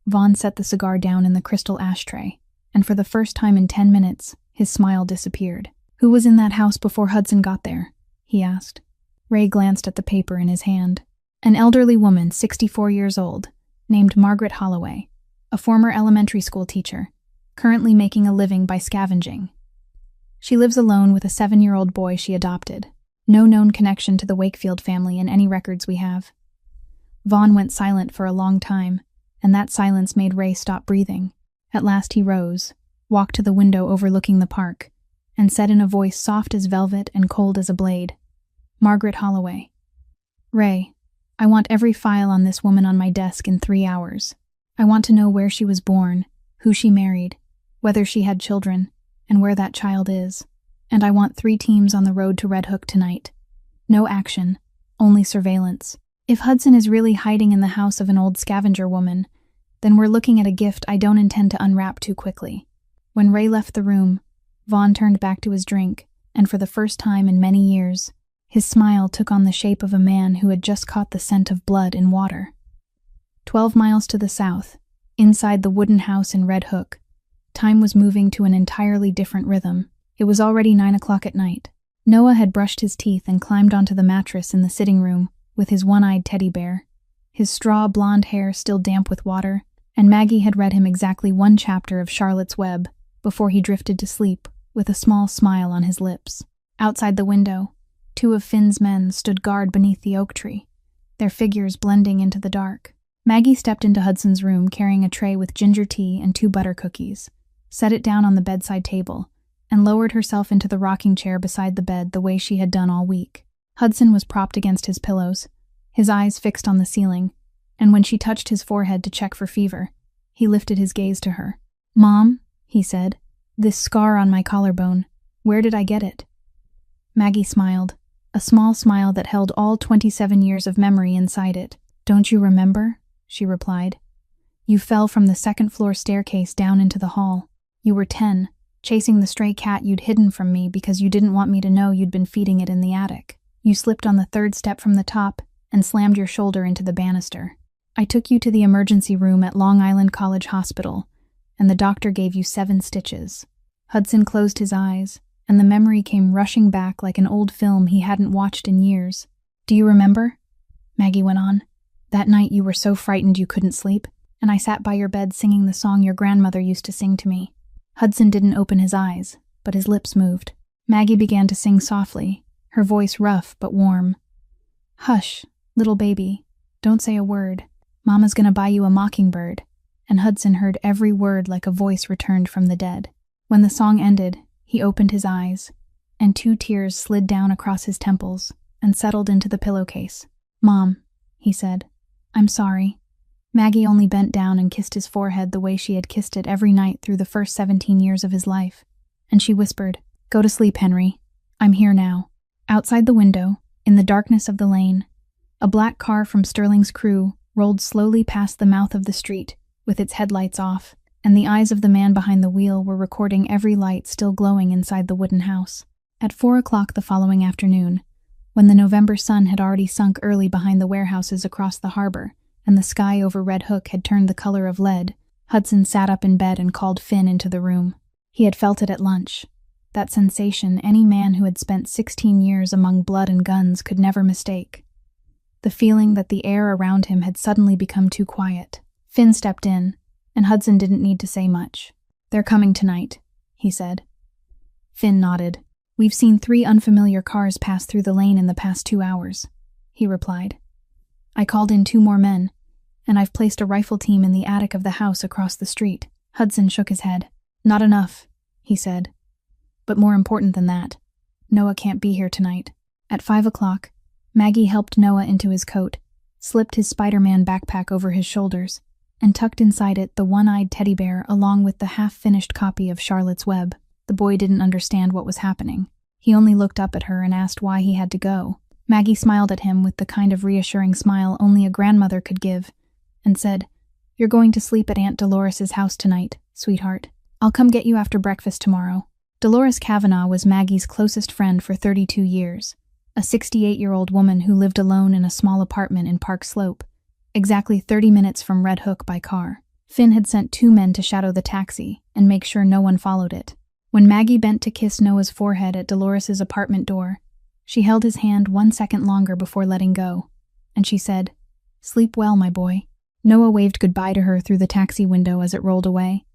Vaughn set the cigar down in the crystal ashtray, and for the first time in 10 minutes, his smile disappeared. "Who was in that house before Hudson got there?" he asked. Ray glanced at the paper in his hand. An elderly woman, 64 years old, named Margaret Holloway, a former elementary school teacher, currently making a living by scavenging. She lives alone with a 7-year-old boy she adopted. No known connection to the Wakefield family in any records we have. Vaughn went silent for a long time, and that silence made Ray stop breathing. At last he rose, walked to the window overlooking the park, and said in a voice soft as velvet and cold as a blade, "Margaret Holloway. Ray, I want every file on this woman on my desk in 3 hours. I want to know where she was born, who she married, whether she had children, and where that child is. And I want 3 teams on the road to Red Hook tonight. No action, only surveillance. If Hudson is really hiding in the house of an old scavenger woman, then we're looking at a gift I don't intend to unwrap too quickly." When Ray left the room, Vaughn turned back to his drink, and for the first time in many years, his smile took on the shape of a man who had just caught the scent of blood in water. 12 miles to the south, inside the wooden house in Red Hook, time was moving to an entirely different rhythm. It was already 9 o'clock at night. Noah had brushed his teeth and climbed onto the mattress in the sitting room with his one-eyed teddy bear, his straw blonde hair still damp with water, and Maggie had read him exactly 1 chapter of Charlotte's Web before he drifted to sleep with a small smile on his lips. Outside the window, 2 of Finn's men stood guard beneath the oak tree, their figures blending into the dark. Maggie stepped into Hudson's room carrying a tray with ginger tea and 2 butter cookies, set it down on the bedside table, and lowered herself into the rocking chair beside the bed the way she had done all week. Hudson was propped against his pillows, his eyes fixed on the ceiling, and when she touched his forehead to check for fever, he lifted his gaze to her. "Mom," he said, "this scar on my collarbone, where did I get it?" Maggie smiled, a small smile that held all 27 years of memory inside it. "Don't you remember?" she replied. "You fell from the 2nd floor staircase down into the hall. You were 10, chasing the stray cat you'd hidden from me because you didn't want me to know you'd been feeding it in the attic. You slipped on the 3rd step from the top and slammed your shoulder into the banister. I took you to the emergency room at Long Island College Hospital, and the doctor gave you 7 stitches. Hudson closed his eyes, and the memory came rushing back like an old film he hadn't watched in years. "Do you remember?" Maggie went on. "That night you were so frightened you couldn't sleep, and I sat by your bed singing the song your grandmother used to sing to me." Hudson didn't open his eyes, but his lips moved. Maggie began to sing softly, her voice rough but warm. "Hush, little baby, don't say a word. Mama's gonna buy you a mockingbird." And Hudson heard every word like a voice returned from the dead. When the song ended, he opened his eyes, and 2 tears slid down across his temples and settled into the pillowcase. "Mom," he said, "I'm sorry." Maggie only bent down and kissed his forehead the way she had kissed it every night through the first 17 years of his life, and she whispered, "Go to sleep, Henry. I'm here now." Outside the window, in the darkness of the lane, a black car from Sterling's crew rolled slowly past the mouth of the street, with its headlights off, and the eyes of the man behind the wheel were recording every light still glowing inside the wooden house. At 4 o'clock the following afternoon, when the November sun had already sunk early behind the warehouses across the harbor, and the sky over Red Hook had turned the color of lead, Hudson sat up in bed and called Finn into the room. He had felt it at lunch, that sensation any man who had spent 16 years among blood and guns could never mistake. The feeling that the air around him had suddenly become too quiet. Finn stepped in, and Hudson didn't need to say much. "They're coming tonight," he said. Finn nodded. "We've seen 3 unfamiliar cars pass through the lane in the past 2 hours," he replied. "I called in 2 more men, and I've placed a rifle team in the attic of the house across the street." Hudson shook his head. "Not enough," he said. "But more important than that, Noah can't be here tonight." At 5 o'clock, Maggie helped Noah into his coat, slipped his Spider-Man backpack over his shoulders, and tucked inside it the one-eyed teddy bear along with the half-finished copy of Charlotte's Web. The boy didn't understand what was happening. He only looked up at her and asked why he had to go. Maggie smiled at him with the kind of reassuring smile only a grandmother could give, and said, "You're going to sleep at Aunt Dolores's house tonight, sweetheart. I'll come get you after breakfast tomorrow." Dolores Kavanaugh was Maggie's closest friend for 32 years, a 68-year-old woman who lived alone in a small apartment in Park Slope, exactly 30 minutes from Red Hook by car. Finn had sent 2 men to shadow the taxi and make sure no one followed it. When Maggie bent to kiss Noah's forehead at Dolores's apartment door, She held his hand 1 second longer before letting go, and she said, "Sleep well, my boy." Noah waved goodbye to her through the taxi window as it rolled away,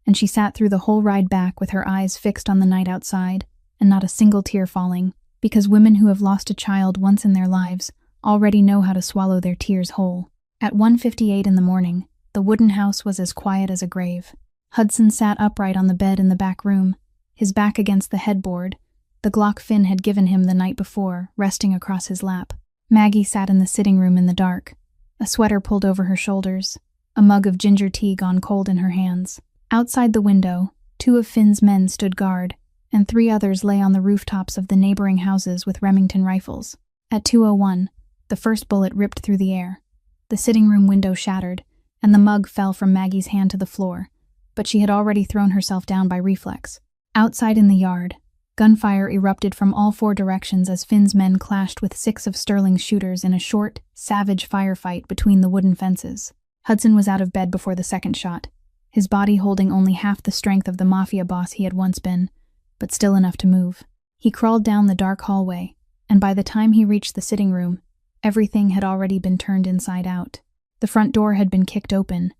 and she sat through the whole ride back with her eyes fixed on the night outside, and not a single tear falling, because women who have lost a child once in their lives already know how to swallow their tears whole. At 1:58 in the morning, the wooden house was as quiet as a grave. Hudson sat upright on the bed in the back room, his back against the headboard, the Glock Finn had given him the night before, resting across his lap. Maggie sat in the sitting room in the dark, a sweater pulled over her shoulders, a mug of ginger tea gone cold in her hands. Outside the window, 2 of Finn's men stood guard, and 3 others lay on the rooftops of the neighboring houses with Remington rifles. At 2:01, the first bullet ripped through the air. The sitting room window shattered, and the mug fell from Maggie's hand to the floor, but she had already thrown herself down by reflex. Outside in the yard, gunfire erupted from all 4 directions as Finn's men clashed with 6 of Sterling's shooters in a short, savage firefight between the wooden fences. Hudson was out of bed before the second shot, his body holding only half the strength of the Mafia Boss he had once been, but still enough to move. He crawled down the dark hallway, and by the time he reached the sitting room, everything had already been turned inside out. The front door had been kicked open,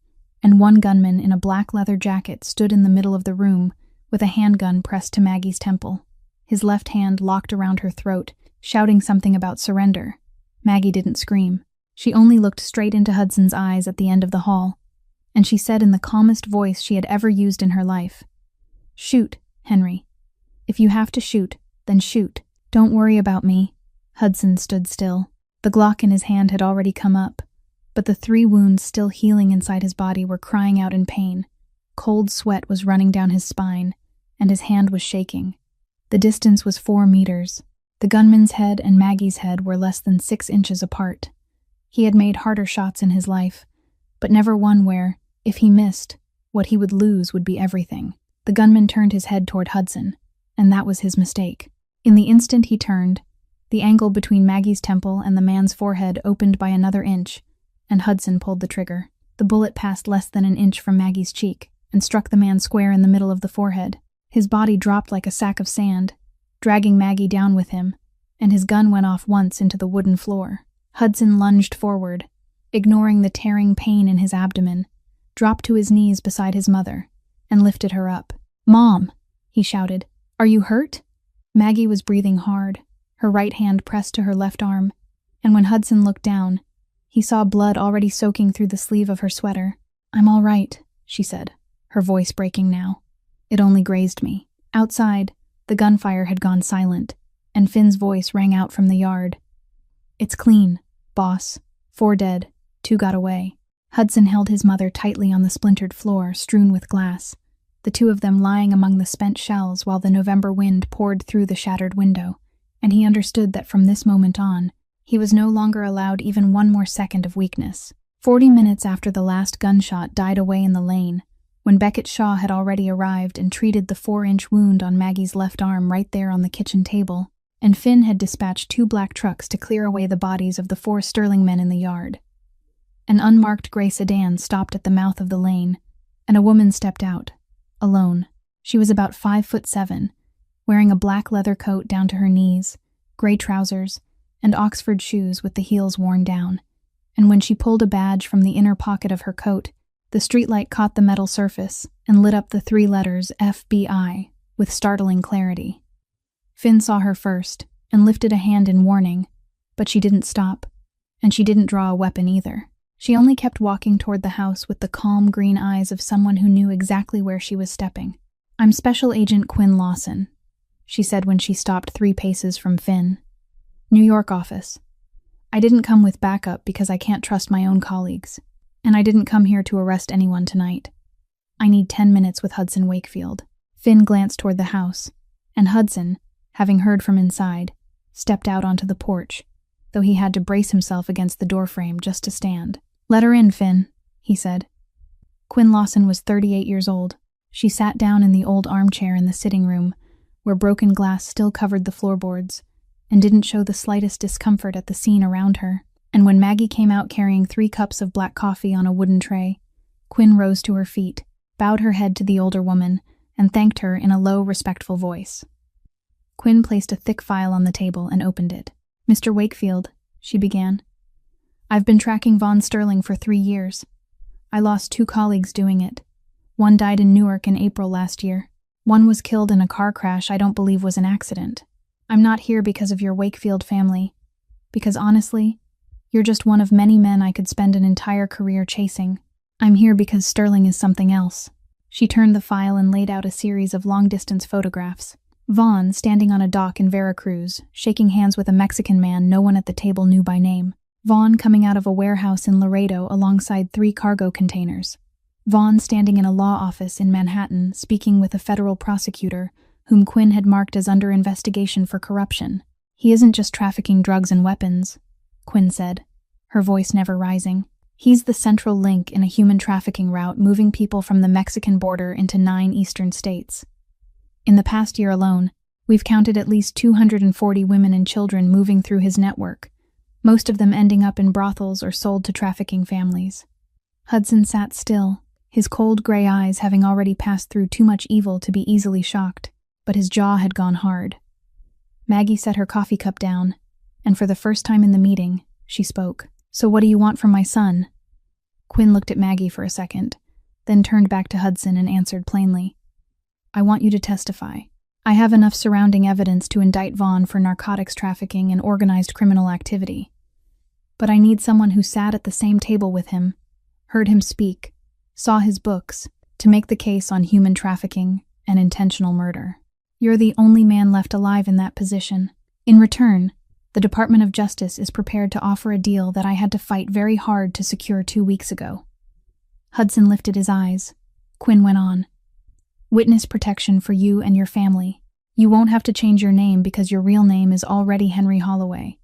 and 1 gunman in a black leather jacket stood in the middle of the room with a handgun pressed to Maggie's temple, his left hand locked around her throat, shouting something about surrender. Maggie didn't scream. She only looked straight into Hudson's eyes at the end of the hall, and she said in the calmest voice she had ever used in her life, "Shoot, Henry. If you have to shoot, then shoot. Don't worry about me." Hudson stood still. The Glock in his hand had already come up, but the 3 wounds still healing inside his body were crying out in pain. Cold sweat was running down his spine, and his hand was shaking. The distance was 4 meters. The gunman's head and Maggie's head were less than 6 inches apart. He had made harder shots in his life, but never one where, if he missed, what he would lose would be everything. The gunman turned his head toward Hudson, and that was his mistake. In the instant he turned, the angle between Maggie's temple and the man's forehead opened by another inch, and Hudson pulled the trigger. The bullet passed less than an inch from Maggie's cheek and struck the man square in the middle of the forehead. His body dropped like a sack of sand, dragging Maggie down with him, and his gun went off once into the wooden floor. Hudson lunged forward, ignoring the tearing pain in his abdomen, dropped to his knees beside his mother, and lifted her up. "Mom," he shouted, "are you hurt?" Maggie was breathing hard, her right hand pressed to her left arm, and when Hudson looked down, he saw blood already soaking through the sleeve of her sweater. "I'm all right," she said, her voice breaking now. "It only grazed me." Outside, the gunfire had gone silent, and Finn's voice rang out from the yard. "It's clean, boss. 4 dead, 2 got away." Hudson held his mother tightly on the splintered floor, strewn with glass, the 2 of them lying among the spent shells while the November wind poured through the shattered window, and he understood that from this moment on, he was no longer allowed even 1 more second of weakness. 40 minutes after the last gunshot died away in the lane, when Beckett Shaw had already arrived and treated the 4-inch wound on Maggie's left arm right there on the kitchen table, and Finn had dispatched 2 black trucks to clear away the bodies of the 4 Sterling men in the yard. An unmarked gray sedan stopped at the mouth of the lane, and a woman stepped out, alone. She was about 5'7", wearing a black leather coat down to her knees, gray trousers, and Oxford shoes with the heels worn down, and when she pulled a badge from the inner pocket of her coat, the streetlight caught the metal surface and lit up the 3 letters FBI with startling clarity. Finn saw her first and lifted a hand in warning, but she didn't stop, and she didn't draw a weapon either. She only kept walking toward the house with the calm green eyes of someone who knew exactly where she was stepping. "I'm Special Agent Quinn Lawson," she said when she stopped 3 paces from Finn. "New York office. I didn't come with backup because I can't trust my own colleagues, and I didn't come here to arrest anyone tonight. I need 10 minutes with Hudson Wakefield." Finn glanced toward the house, and Hudson, having heard from inside, stepped out onto the porch, though he had to brace himself against the doorframe just to stand. "Let her in, Finn," he said. Quinn Lawson was 38 years old. She sat down in the old armchair in the sitting room, where broken glass still covered the floorboards, and didn't show the slightest discomfort at the scene around her. And when Maggie came out carrying 3 cups of black coffee on a wooden tray, Quinn rose to her feet, bowed her head to the older woman, and thanked her in a low, respectful voice. Quinn placed a thick file on the table and opened it. "Mr. Wakefield," she began. "I've been tracking Von Sterling for 3 years. I lost 2 colleagues doing it. One died in Newark in April last year. One was killed in a car crash I don't believe was an accident. I'm not here because of your Wakefield family, because honestly, you're just one of many men I could spend an entire career chasing. I'm here because Sterling is something else." She turned the file and laid out a series of long-distance photographs. Vaughn, standing on a dock in Veracruz, shaking hands with a Mexican man no one at the table knew by name. Vaughn coming out of a warehouse in Laredo alongside 3 cargo containers. Vaughn standing in a law office in Manhattan, speaking with a federal prosecutor, whom Quinn had marked as under investigation for corruption. "He isn't just trafficking drugs and weapons," Quinn said, her voice never rising. "He's the central link in a human trafficking route moving people from the Mexican border into 9 eastern states. In the past year alone, we've counted at least 240 women and children moving through his network, most of them ending up in brothels or sold to trafficking families." Hudson sat still, his cold gray eyes having already passed through too much evil to be easily shocked, but his jaw had gone hard. Maggie set her coffee cup down, and for the first time in the meeting, she spoke. "So what do you want from my son?" Quinn looked at Maggie for a second, then turned back to Hudson and answered plainly. "I want you to testify. I have enough surrounding evidence to indict Vaughn for narcotics trafficking and organized criminal activity. But I need someone who sat at the same table with him, heard him speak, saw his books, to make the case on human trafficking and intentional murder. You're the only man left alive in that position. In return, the Department of Justice is prepared to offer a deal that I had to fight very hard to secure 2 weeks ago." Hudson lifted his eyes. Quinn went on. "Witness protection for you and your family. You won't have to change your name because your real name is already Henry Holloway.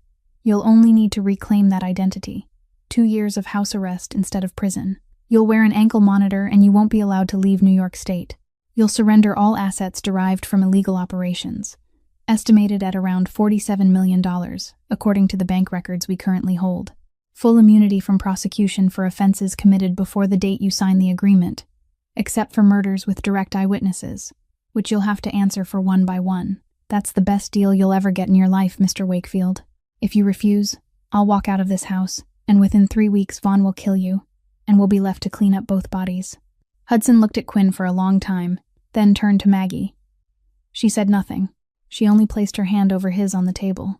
You'll only need to reclaim that identity. 2 years of house arrest instead of prison. You'll wear an ankle monitor and you won't be allowed to leave New York State. You'll surrender all assets derived from illegal operations, estimated at around $47 million, according to the bank records we currently hold. Full immunity from prosecution for offenses committed before the date you sign the agreement, except for murders with direct eyewitnesses, which you'll have to answer for one by one. That's the best deal you'll ever get in your life, Mr. Wakefield. If you refuse, I'll walk out of this house, and within 3 weeks Vaughn will kill you, and we'll be left to clean up both bodies." Hudson looked at Quinn for a long time, then turned to Maggie. She said nothing. She only placed her hand over his on the table.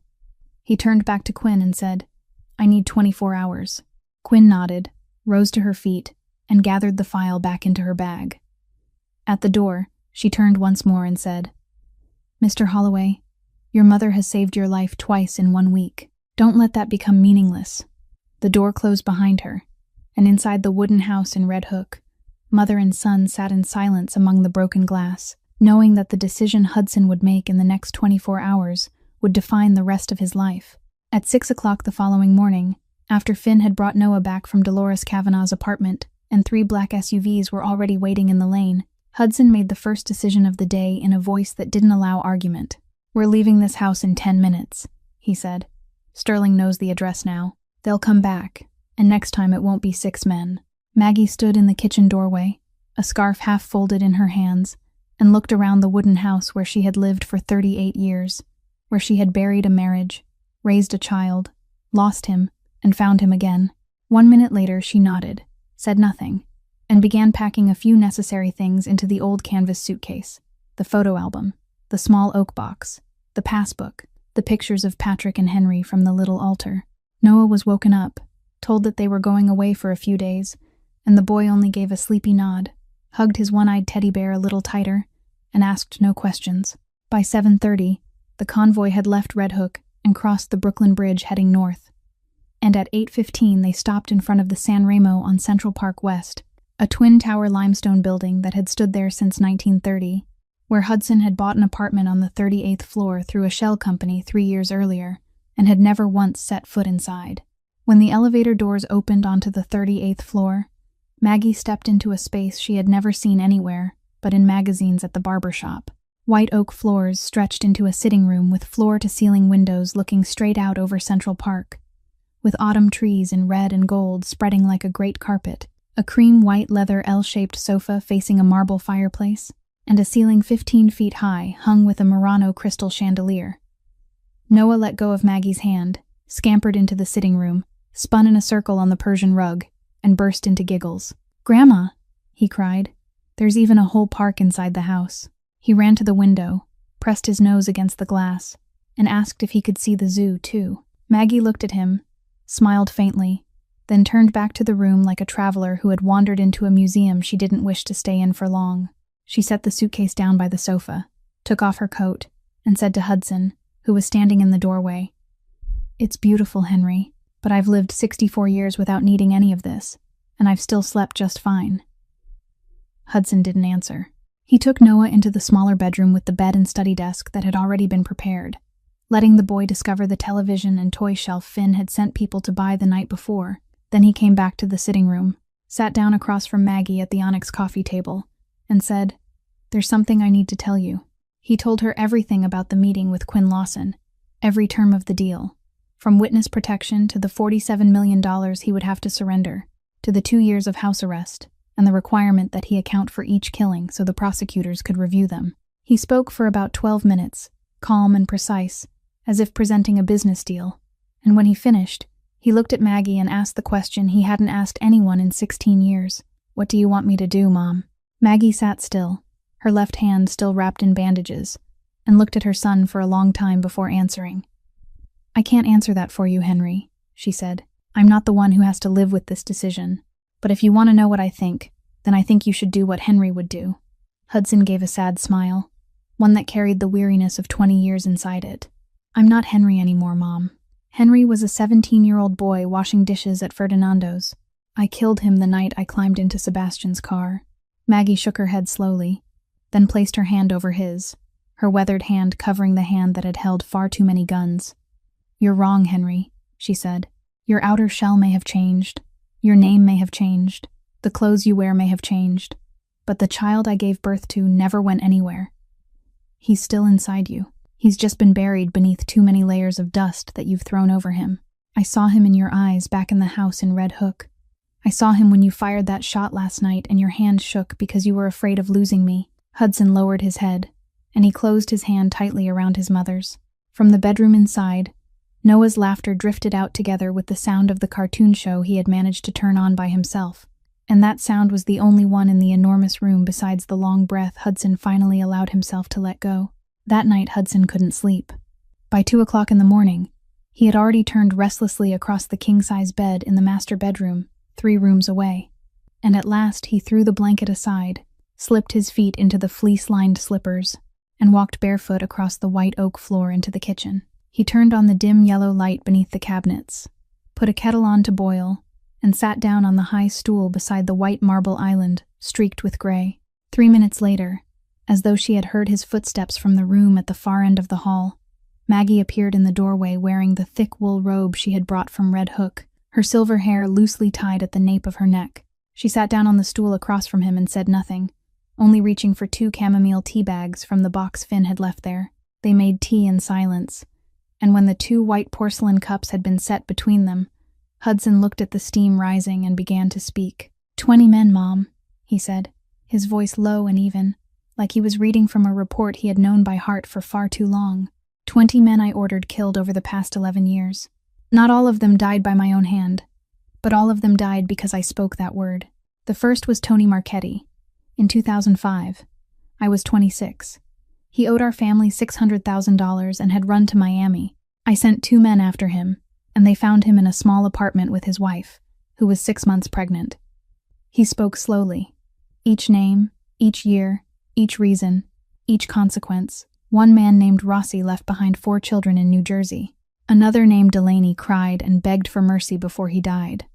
He turned back to Quinn and said, "I need 24 hours. Quinn nodded, rose to her feet, and gathered the file back into her bag. At the door, she turned once more and said, "Mr. Holloway, your mother has saved your life twice in 1 week. Don't let that become meaningless." The door closed behind her, and inside the wooden house in Red Hook, mother and son sat in silence among the broken glass, knowing that the decision Hudson would make in the next 24 hours would define the rest of his life. At 6 o'clock the following morning, after Finn had brought Noah back from Dolores Kavanaugh's apartment and 3 black SUVs were already waiting in the lane, Hudson made the first decision of the day in a voice that didn't allow argument. "We're leaving this house in 10 minutes, he said. "Sterling knows the address now. They'll come back, and next time it won't be 6 men. Maggie stood in the kitchen doorway, a scarf half folded in her hands, and looked around the wooden house where she had lived for 38 years, where she had buried a marriage, raised a child, lost him, and found him again. 1 minute later she nodded, said nothing, and began packing a few necessary things into the old canvas suitcase, the photo album, the small oak box, the passbook, the pictures of Patrick and Henry from the little altar. Noah was woken up, told that they were going away for a few days, and the boy only gave a sleepy nod, hugged his one-eyed teddy bear a little tighter, and asked no questions. By 7:30, the convoy had left Red Hook and crossed the Brooklyn Bridge heading north. And at 8:15 they stopped in front of the San Remo on Central Park West, a twin-tower limestone building that had stood there since 1930, where Hudson had bought an apartment on the 38th floor through a shell company 3 years earlier, and had never once set foot inside. When the elevator doors opened onto the 38th floor, Maggie stepped into a space she had never seen anywhere but in magazines at the barber shop. White oak floors stretched into a sitting room with floor-to-ceiling windows looking straight out over Central Park, with autumn trees in red and gold spreading like a great carpet, a cream-white leather L-shaped sofa facing a marble fireplace, and a ceiling 15 feet high hung with a Murano crystal chandelier. Noah let go of Maggie's hand, scampered into the sitting room, spun in a circle on the Persian rug, and burst into giggles. "Grandma!" he cried. "There's even a whole park inside the house." He ran to the window, pressed his nose against the glass, and asked if he could see the zoo, too. Maggie looked at him, smiled faintly, then turned back to the room like a traveler who had wandered into a museum she didn't wish to stay in for long. She set the suitcase down by the sofa, took off her coat, and said to Hudson, who was standing in the doorway, "It's beautiful, Henry, but I've lived 64 years without needing any of this, and I've still slept just fine." Hudson didn't answer. He took Noah into the smaller bedroom with the bed and study desk that had already been prepared, letting the boy discover the television and toy shelf Finn had sent people to buy the night before. Then he came back to the sitting room, sat down across from Maggie at the onyx coffee table, and said, "There's something I need to tell you." He told her everything about the meeting with Quinn Lawson, every term of the deal, from witness protection to the $47 million he would have to surrender, to the 2 years of house arrest, and the requirement that he account for each killing so the prosecutors could review them. He spoke for about 12 minutes, calm and precise, as if presenting a business deal, and when he finished, he looked at Maggie and asked the question he hadn't asked anyone in 16 years. "What do you want me to do, Mom?" Maggie sat still, her left hand still wrapped in bandages, and looked at her son for a long time before answering. "I can't answer that for you, Henry," she said. "I'm not the one who has to live with this decision. But if you want to know what I think, then I think you should do what Henry would do." Hudson gave a sad smile, one that carried the weariness of 20 years inside it. "I'm not Henry anymore, Mom. Henry was a 17-year-old boy washing dishes at Ferdinando's. I killed him the night I climbed into Sebastian's car." Maggie shook her head slowly, then placed her hand over his, her weathered hand covering the hand that had held far too many guns. "You're wrong, Henry," she said. "Your outer shell may have changed. Your name may have changed. The clothes you wear may have changed. But the child I gave birth to never went anywhere. He's still inside you. He's just been buried beneath too many layers of dust that you've thrown over him. I saw him in your eyes back in the house in Red Hook. I saw him when you fired that shot last night and your hand shook because you were afraid of losing me." Hudson lowered his head, and he closed his hand tightly around his mother's. From the bedroom inside, Noah's laughter drifted out together with the sound of the cartoon show he had managed to turn on by himself, and that sound was the only one in the enormous room besides the long breath Hudson finally allowed himself to let go. That night Hudson couldn't sleep. By 2 o'clock in the morning, he had already turned restlessly across the king-size bed in the master bedroom, 3 rooms away, and at last he threw the blanket aside, slipped his feet into the fleece-lined slippers, and walked barefoot across the white oak floor into the kitchen. He turned on the dim yellow light beneath the cabinets, put a kettle on to boil, and sat down on the high stool beside the white marble island, streaked with gray. 3 minutes later, as though she had heard his footsteps from the room at the far end of the hall, Maggie appeared in the doorway wearing the thick wool robe she had brought from Red Hook, her silver hair loosely tied at the nape of her neck. She sat down on the stool across from him and said nothing, only reaching for 2 chamomile tea bags from the box Finn had left there. They made tea in silence, and when the 2 white porcelain cups had been set between them, Hudson looked at the steam rising and began to speak. 20 men, Mom," he said, his voice low and even, like he was reading from a report he had known by heart for far too long. 20 men I ordered killed over the past 11 years. Not all of them died by my own hand, but all of them died because I spoke that word. The first was Tony Marchetti. In 2005, I was 26. He owed our family $600,000 and had run to Miami. I sent 2 men after him, and they found him in a small apartment with his wife, who was 6 months pregnant. He spoke slowly. Each name, each year, each reason, each consequence. One man named Rossi left behind 4 children in New Jersey. Another named Delaney cried and begged for mercy before he died.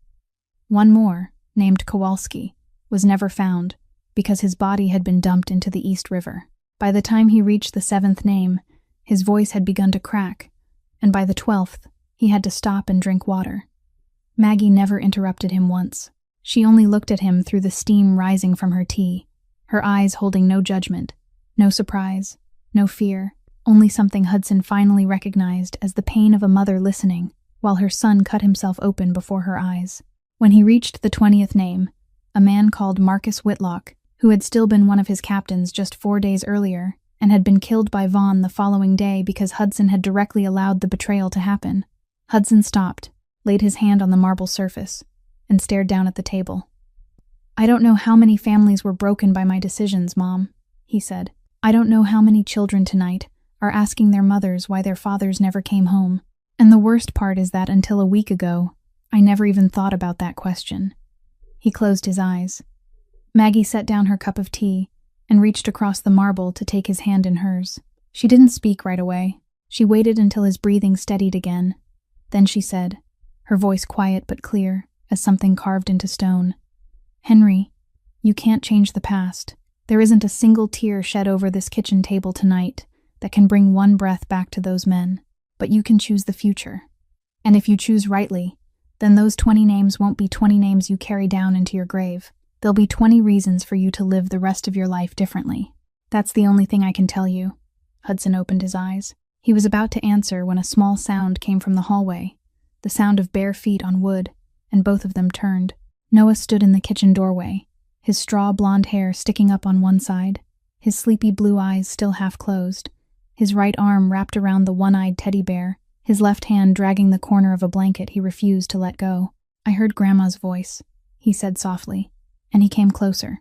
One more, named Kowalski, was never found because his body had been dumped into the East River. By the time he reached the 7th name, his voice had begun to crack, and by the 12th, he had to stop and drink water. Maggie never interrupted him once. She only looked at him through the steam rising from her tea, her eyes holding no judgment, no surprise, no fear, only something Hudson finally recognized as the pain of a mother listening while her son cut himself open before her eyes. When he reached the 20th name, a man called Marcus Whitlock, who had still been one of his captains just 4 days earlier and had been killed by Vaughn the following day because Hudson had directly allowed the betrayal to happen. Hudson stopped, laid his hand on the marble surface, and stared down at the table. "I don't know how many families were broken by my decisions, Mom," he said. "I don't know how many children tonight are asking their mothers why their fathers never came home. And the worst part is that until a week ago, I never even thought about that question." He closed his eyes. Maggie set down her cup of tea and reached across the marble to take his hand in hers. She didn't speak right away. She waited until his breathing steadied again. Then she said, her voice quiet but clear as something carved into stone, "Henry, you can't change the past. There isn't a single tear shed over this kitchen table tonight that can bring one breath back to those men. But you can choose the future. And if you choose rightly, then those 20 names won't be 20 names you carry down into your grave. There'll be 20 reasons for you to live the rest of your life differently. That's the only thing I can tell you." Hudson opened his eyes. He was about to answer when a small sound came from the hallway, the sound of bare feet on wood, and both of them turned. Noah stood in the kitchen doorway, his straw blonde hair sticking up on one side, his sleepy blue eyes still half closed, his right arm wrapped around the one-eyed teddy bear, his left hand dragging the corner of a blanket he refused to let go. "I heard Grandma's voice," he said softly, and he came closer,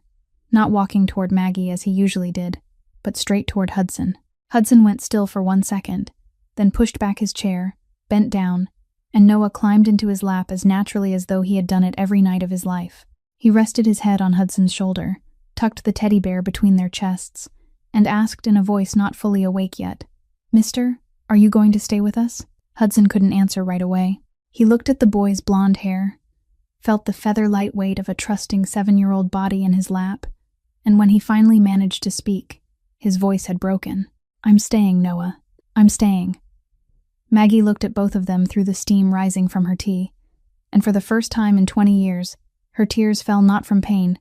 not walking toward Maggie as he usually did, but straight toward Hudson. Hudson went still for 1 second, then pushed back his chair, bent down, and Noah climbed into his lap as naturally as though he had done it every night of his life. He rested his head on Hudson's shoulder, tucked the teddy bear between their chests, and asked in a voice not fully awake yet, "Mister, are you going to stay with us?" Hudson couldn't answer right away. He looked at the boy's blonde hair, felt the feather-light weight of a trusting 7-year-old body in his lap, and when he finally managed to speak, his voice had broken. "I'm staying, Noah. I'm staying." Maggie looked at both of them through the steam rising from her tea, and for the first time in 20 years, her tears fell not from pain,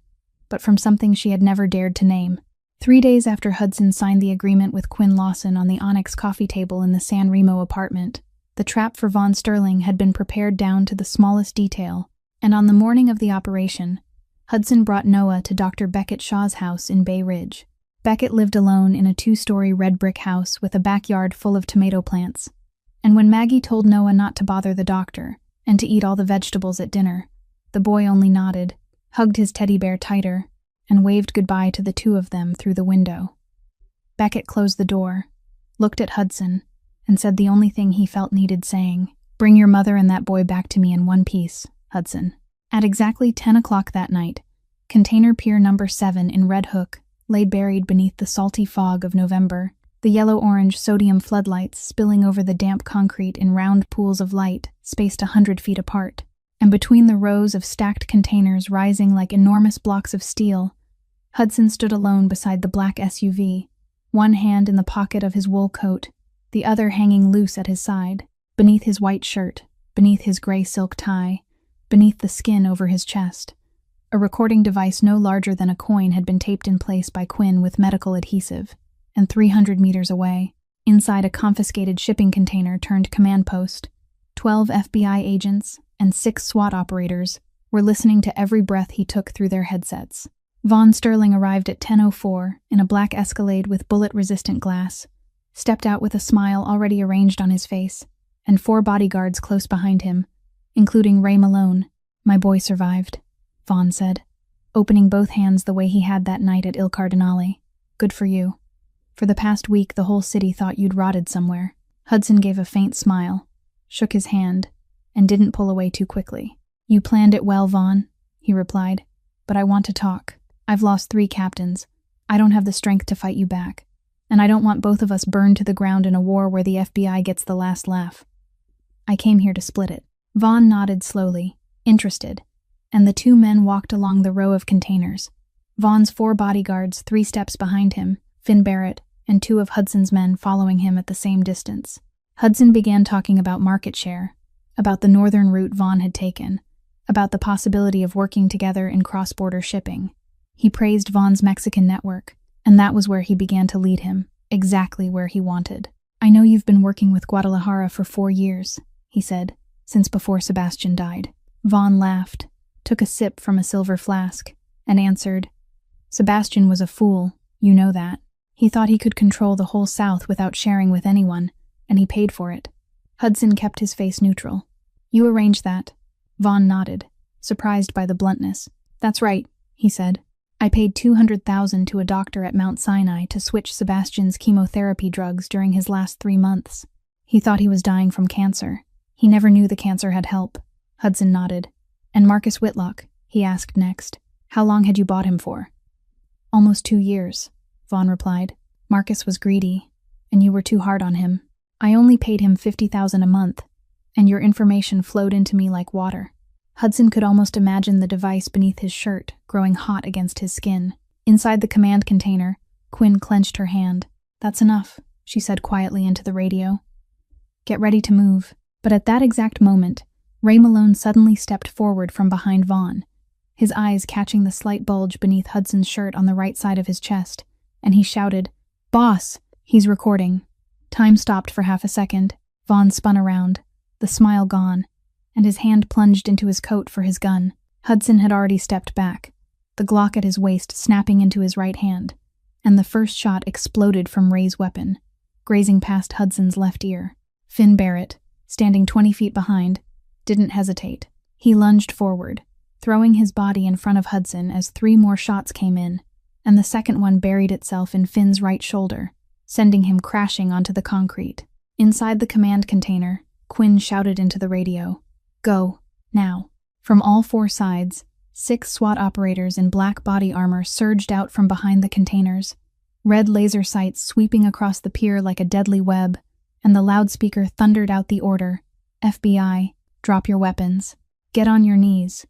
but from something she had never dared to name. 3 days after Hudson signed the agreement with Quinn Lawson on the onyx coffee table in the San Remo apartment, the trap for Von Sterling had been prepared down to the smallest detail, and on the morning of the operation, Hudson brought Noah to Dr. Beckett Shaw's house in Bay Ridge. Beckett lived alone in a 2-story red brick house with a backyard full of tomato plants, and when Maggie told Noah not to bother the doctor and to eat all the vegetables at dinner, the boy only nodded, hugged his teddy bear tighter, and waved goodbye to the two of them through the window. Beckett closed the door, looked at Hudson, and said the only thing he felt needed saying, "Bring your mother and that boy back to me in one piece, Hudson." At exactly 10 o'clock that night, Container Pier Number 7 in Red Hook lay buried beneath the salty fog of November, the yellow-orange sodium floodlights spilling over the damp concrete in round pools of light spaced 100 feet apart, and between the rows of stacked containers rising like enormous blocks of steel, Hudson stood alone beside the black SUV, one hand in the pocket of his wool coat, the other hanging loose at his side, beneath his white shirt, beneath his gray silk tie, beneath the skin over his chest. A recording device no larger than a coin had been taped in place by Quinn with medical adhesive, and 300 meters away, inside a confiscated shipping container turned command post, 12 FBI agents and 6 SWAT operators were listening to every breath he took through their headsets. Von Sterling arrived at 10:04 in a black Escalade with bullet-resistant glass, stepped out with a smile already arranged on his face, and 4 bodyguards close behind him, including Ray Malone. "My boy survived," Vaughn said, opening both hands the way he had that night at Il Cardinale. "Good for you. For the past week, the whole city thought you'd rotted somewhere." Hudson gave a faint smile, shook his hand, and didn't pull away too quickly. "You planned it well, Vaughn," he replied, "but I want to talk. I've lost 3 captains. I don't have the strength to fight you back, and I don't want both of us burned to the ground in a war where the FBI gets the last laugh. I came here to split it." Vaughn nodded slowly, interested, and the 2 men walked along the row of containers. Vaughn's 4 bodyguards 3 steps behind him, Finn Barrett, and 2 of Hudson's men following him at the same distance. Hudson began talking about market share, about the northern route Vaughn had taken, about the possibility of working together in cross-border shipping. He praised Vaughn's Mexican network, and that was where he began to lead him, exactly where he wanted. "I know you've been working with Guadalajara for 4 years, he said, "since before Sebastian died." Vaughn laughed, took a sip from a silver flask, and answered, Sebastian was a fool, you know that. He thought he could control the whole South without sharing with anyone, and he paid for it. Hudson kept his face neutral. You arranged that. Vaughn nodded, surprised by the bluntness. That's right, he said. I paid $200,000 to a doctor at Mount Sinai to switch Sebastian's chemotherapy drugs during his last 3 months. He thought he was dying from cancer. He never knew the cancer had help. Hudson nodded. And Marcus Whitlock, he asked next. How long had you bought him for? Almost 2 years, Vaughn replied. Marcus was greedy, and you were too hard on him. I only paid him $50,000 a month, and your information flowed into me like water. Hudson could almost imagine the device beneath his shirt, growing hot against his skin. Inside the command container, Quinn clenched her hand. That's enough, she said quietly into the radio. Get ready to move. But at that exact moment, Ray Malone suddenly stepped forward from behind Vaughn, his eyes catching the slight bulge beneath Hudson's shirt on the right side of his chest, and he shouted, Boss, he's recording. Time stopped for half a second. Vaughn spun around, the smile gone, and his hand plunged into his coat for his gun. Hudson had already stepped back, the Glock at his waist snapping into his right hand, and the first shot exploded from Ray's weapon, grazing past Hudson's left ear. Finn Barrett, standing 20 feet behind, didn't hesitate. He lunged forward, throwing his body in front of Hudson as 3 more shots came in, and the second one buried itself in Finn's right shoulder, sending him crashing onto the concrete. Inside the command container, Quinn shouted into the radio, Go, now. From all 4 sides, 6 SWAT operators in black body armor surged out from behind the containers, red laser sights sweeping across the pier like a deadly web, and the loudspeaker thundered out the order, FBI, drop your weapons. Get on your knees.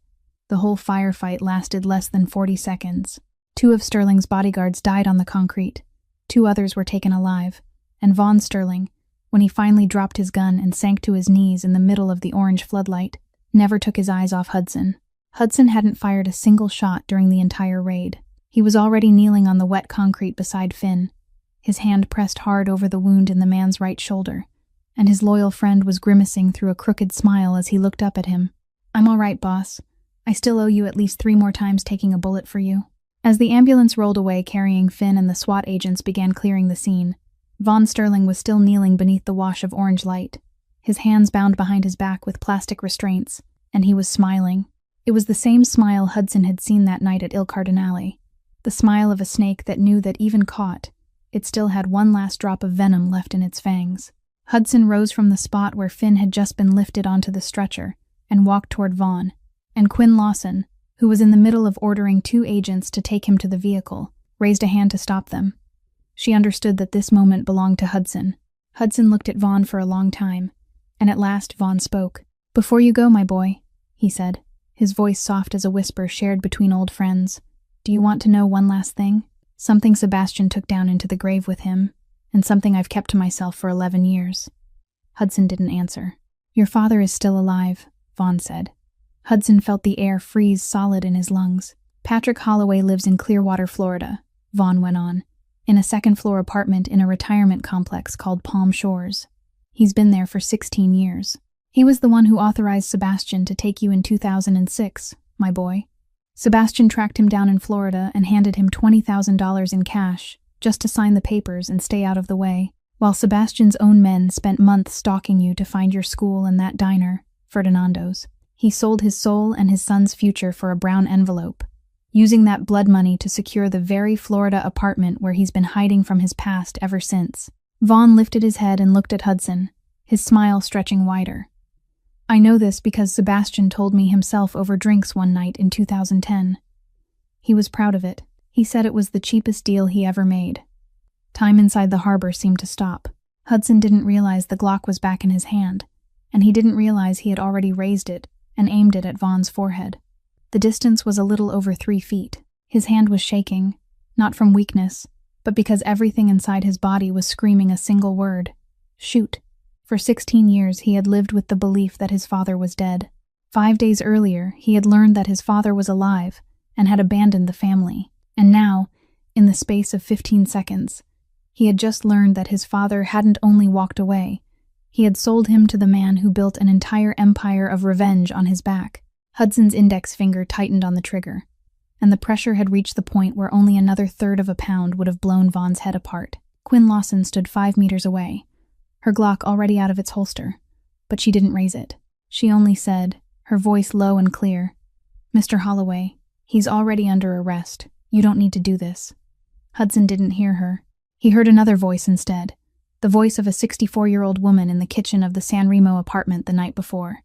The whole firefight lasted less than 40 seconds. 2 of Sterling's bodyguards died on the concrete. 2 others were taken alive, and Vaughn Sterling, when he finally dropped his gun and sank to his knees in the middle of the orange floodlight, never took his eyes off Hudson. Hudson hadn't fired a single shot during the entire raid. He was already kneeling on the wet concrete beside Finn, his hand pressed hard over the wound in the man's right shoulder, and his loyal friend was grimacing through a crooked smile as he looked up at him. I'm all right, boss. I still owe you at least 3 more times taking a bullet for you. As the ambulance rolled away carrying Finn and the SWAT agents began clearing the scene, Vaughn Sterling was still kneeling beneath the wash of orange light, his hands bound behind his back with plastic restraints, and he was smiling. It was the same smile Hudson had seen that night at Il Cardinale, the smile of a snake that knew that even caught, it still had one last drop of venom left in its fangs. Hudson rose from the spot where Finn had just been lifted onto the stretcher and walked toward Vaughn, and Quinn Lawson, who was in the middle of ordering 2 agents to take him to the vehicle, raised a hand to stop them. She understood that this moment belonged to Hudson. Hudson looked at Vaughn for a long time, and at last Vaughn spoke. Before you go, my boy, he said, his voice soft as a whisper shared between old friends. Do you want to know one last thing? Something Sebastian took down into the grave with him, and something I've kept to myself for 11 years. Hudson didn't answer. Your father is still alive, Vaughn said. Hudson felt the air freeze solid in his lungs. Patrick Holloway lives in Clearwater, Florida, Vaughn went on, in a 2nd-floor apartment in a retirement complex called Palm Shores. He's been there for 16 years. He was the one who authorized Sebastian to take you in 2006, my boy. Sebastian tracked him down in Florida and handed him $20,000 in cash, just to sign the papers and stay out of the way, while Sebastian's own men spent months stalking you to find your school and that diner, Ferdinando's. He sold his soul and his son's future for a brown envelope, using that blood money to secure the very Florida apartment where he's been hiding from his past ever since. Vaughn lifted his head and looked at Hudson, his smile stretching wider. I know this because Sebastian told me himself over drinks one night in 2010. He was proud of it. He said it was the cheapest deal he ever made. Time inside the harbor seemed to stop. Hudson didn't realize the Glock was back in his hand, and he didn't realize he had already raised it and aimed it at Vaughn's forehead. The distance was a little over 3 feet. His hand was shaking, not from weakness, but because everything inside his body was screaming a single word: shoot. For 16 years he had lived with the belief that his father was dead. 5 days earlier he had learned that his father was alive and had abandoned the family. And now, in the space of 15 seconds, he had just learned that his father hadn't only walked away, he had sold him to the man who built an entire empire of revenge on his back. Hudson's index finger tightened on the trigger, and the pressure had reached the point where only another third of a pound would have blown Vaughn's head apart. Quinn Lawson stood 5 meters away, her Glock already out of its holster, but she didn't raise it. She only said, her voice low and clear, "Mr. Holloway, he's already under arrest. You don't need to do this." Hudson didn't hear her. He heard another voice instead, the voice of a 64-year-old woman in the kitchen of the San Remo apartment the night before.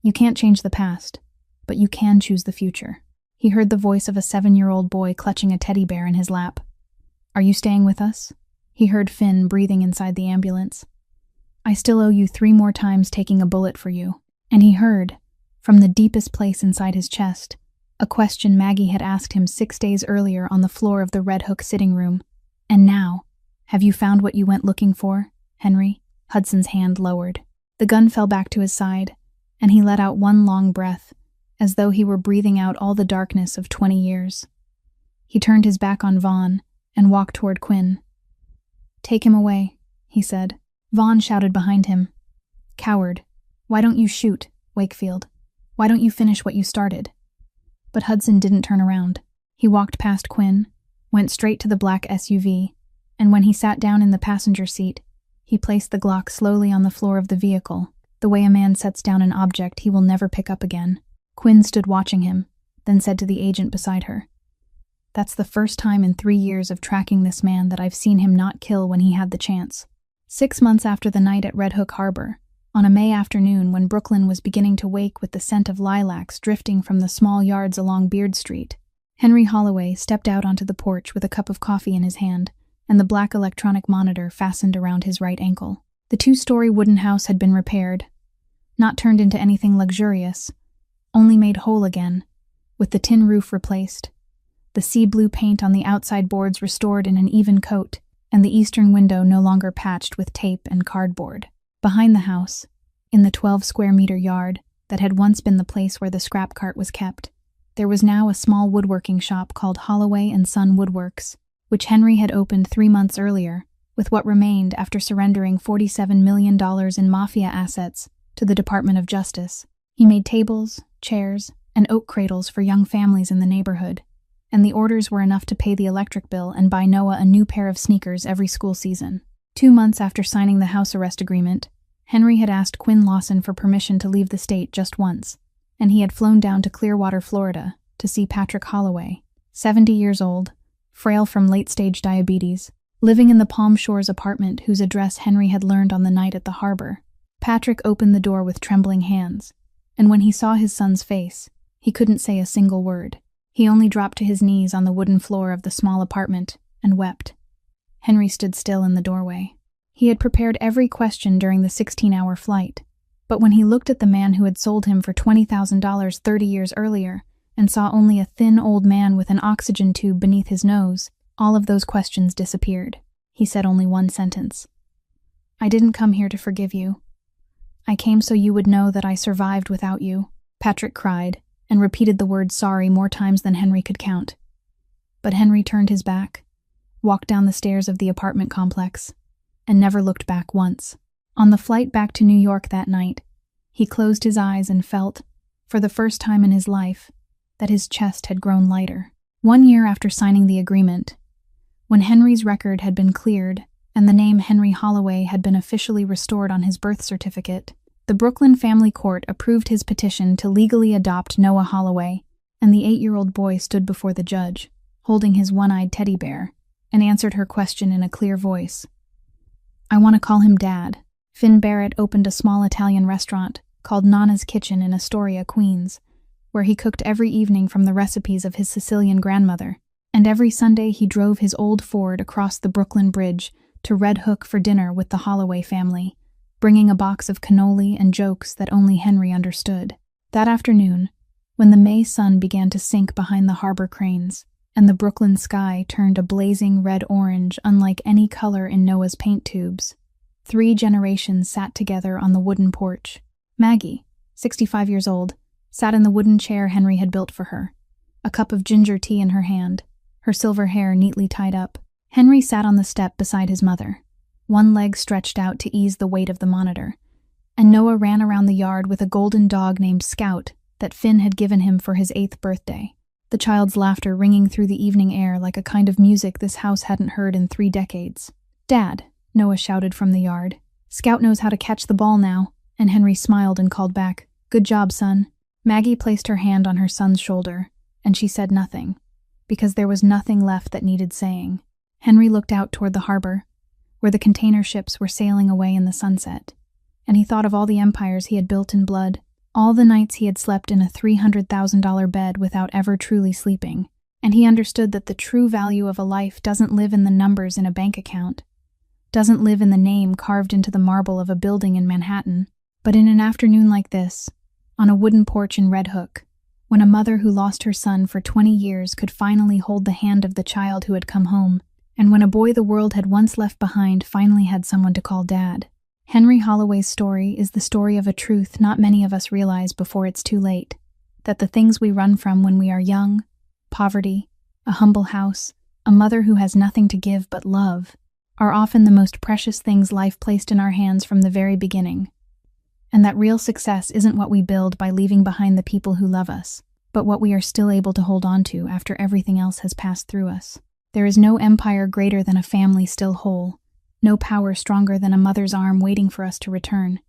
"You can't change the past, but you can choose the future." He heard the voice of a 7-year-old boy clutching a teddy bear in his lap. "Are you staying with us?" He heard Finn breathing inside the ambulance. "I still owe you 3 more times taking a bullet for you." And he heard, from the deepest place inside his chest, a question Maggie had asked him 6 days earlier on the floor of the Red Hook sitting room. "And now, have you found what you went looking for, Henry?" Hudson's hand lowered. The gun fell back to his side, and he let out one long breath, as though he were breathing out all the darkness of 20 years. He turned his back on Vaughn and walked toward Quinn. "Take him away," he said. Vaughn shouted behind him, "Coward, why don't you shoot, Wakefield? Why don't you finish what you started?" But Hudson didn't turn around. He walked past Quinn, went straight to the black SUV, and when he sat down in the passenger seat, he placed the Glock slowly on the floor of the vehicle, the way a man sets down an object he will never pick up again. Quinn stood watching him, then said to the agent beside her, "That's the first time in 3 years of tracking this man that I've seen him not kill when he had the chance." 6 months after the night at Red Hook Harbor, on a May afternoon when Brooklyn was beginning to wake with the scent of lilacs drifting from the small yards along Beard Street, Henry Holloway stepped out onto the porch with a cup of coffee in his hand and the black electronic monitor fastened around his right ankle. The 2-story wooden house had been repaired, not turned into anything luxurious, only made whole again, with the tin roof replaced, the sea blue paint on the outside boards restored in an even coat, and the eastern window no longer patched with tape and cardboard. Behind the house, in the 12-square-meter yard that had once been the place where the scrap cart was kept, there was now a small woodworking shop called Holloway & Son Woodworks, which Henry had opened 3 months earlier, with what remained after surrendering $47 million in mafia assets to the Department of Justice. He made tables, chairs, and oak cradles for young families in the neighborhood, and the orders were enough to pay the electric bill and buy Noah a new pair of sneakers every school season. 2 months after signing the house arrest agreement, Henry had asked Quinn Lawson for permission to leave the state just once, and he had flown down to Clearwater, Florida, to see Patrick Holloway, 70 years old, frail from late-stage diabetes, living in the Palm Shores apartment whose address Henry had learned on the night at the harbor. Patrick opened the door with trembling hands, and when he saw his son's face, he couldn't say a single word. He only dropped to his knees on the wooden floor of the small apartment and wept. Henry stood still in the doorway. He had prepared every question during the 16-hour flight, but when he looked at the man who had sold him for $20,000 30 years earlier and saw only a thin old man with an oxygen tube beneath his nose, all of those questions disappeared. He said only one sentence. "I didn't come here to forgive you. I came so you would know that I survived without you." Patrick cried and repeated the word sorry more times than Henry could count. But Henry turned his back, walked down the stairs of the apartment complex, and never looked back once. On the flight back to New York that night, he closed his eyes and felt, for the first time in his life, that his chest had grown lighter. 1 year after signing the agreement, when Henry's record had been cleared and the name Henry Holloway had been officially restored on his birth certificate, the Brooklyn Family Court approved his petition to legally adopt Noah Holloway, and the 8-year-old boy stood before the judge, holding his one-eyed teddy bear, and answered her question in a clear voice. "I want to call him Dad." Finn Barrett opened a small Italian restaurant called Nana's Kitchen in Astoria, Queens, where he cooked every evening from the recipes of his Sicilian grandmother, and every Sunday he drove his old Ford across the Brooklyn Bridge to Red Hook for dinner with the Holloway family, bringing a box of cannoli and jokes that only Henry understood. That afternoon, when the May sun began to sink behind the harbor cranes, and the Brooklyn sky turned a blazing red-orange unlike any color in Noah's paint tubes, 3 generations sat together on the wooden porch. Maggie, 65 years old, sat in the wooden chair Henry had built for her, a cup of ginger tea in her hand, her silver hair neatly tied up. Henry sat on the step beside his mother, one leg stretched out to ease the weight of the monitor, and Noah ran around the yard with a golden dog named Scout that Finn had given him for his 8th birthday. the child's laughter ringing through the evening air like a kind of music this house hadn't heard in 3 decades. "Dad," Noah shouted from the yard. "Scout knows how to catch the ball now," and Henry smiled and called back, "Good job, son." Maggie placed her hand on her son's shoulder, and she said nothing, because there was nothing left that needed saying. Henry looked out toward the harbor, where the container ships were sailing away in the sunset, and he thought of all the empires he had built in blood, all the nights he had slept in a $300,000 bed without ever truly sleeping, and he understood that the true value of a life doesn't live in the numbers in a bank account, doesn't live in the name carved into the marble of a building in Manhattan, but in an afternoon like this, on a wooden porch in Red Hook, when a mother who lost her son for 20 years could finally hold the hand of the child who had come home, and when a boy the world had once left behind finally had someone to call dad. Henry Holloway's story is the story of a truth not many of us realize before it's too late, that the things we run from when we are young, poverty, a humble house, a mother who has nothing to give but love, are often the most precious things life placed in our hands from the very beginning, and that real success isn't what we build by leaving behind the people who love us, but what we are still able to hold on to after everything else has passed through us. There is no empire greater than a family still whole, no power stronger than a mother's arm waiting for us to return,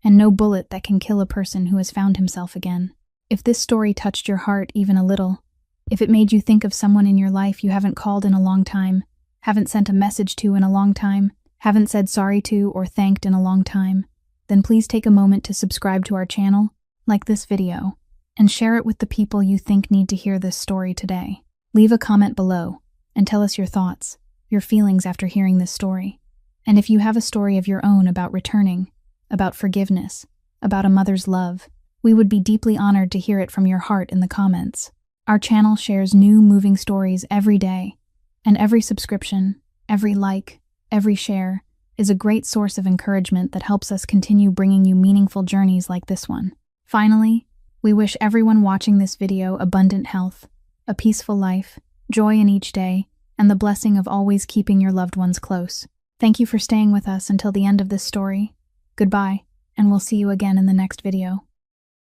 and no bullet that can kill a person who has found himself again. If this story touched your heart even a little, if it made you think of someone in your life you haven't called in a long time, haven't sent a message to in a long time, haven't said sorry to or thanked in a long time, then please take a moment to subscribe to our channel, like this video, and share it with the people you think need to hear this story today. Leave a comment below and tell us your thoughts, your feelings after hearing this story. And if you have a story of your own about returning, about forgiveness, about a mother's love, we would be deeply honored to hear it from your heart in the comments. Our channel shares new moving stories every day, and every subscription, every like, every share is a great source of encouragement that helps us continue bringing you meaningful journeys like this one. Finally, we wish everyone watching this video abundant health, a peaceful life, joy in each day, and the blessing of always keeping your loved ones close. Thank you for staying with us until the end of this story. Goodbye, and we'll see you again in the next video.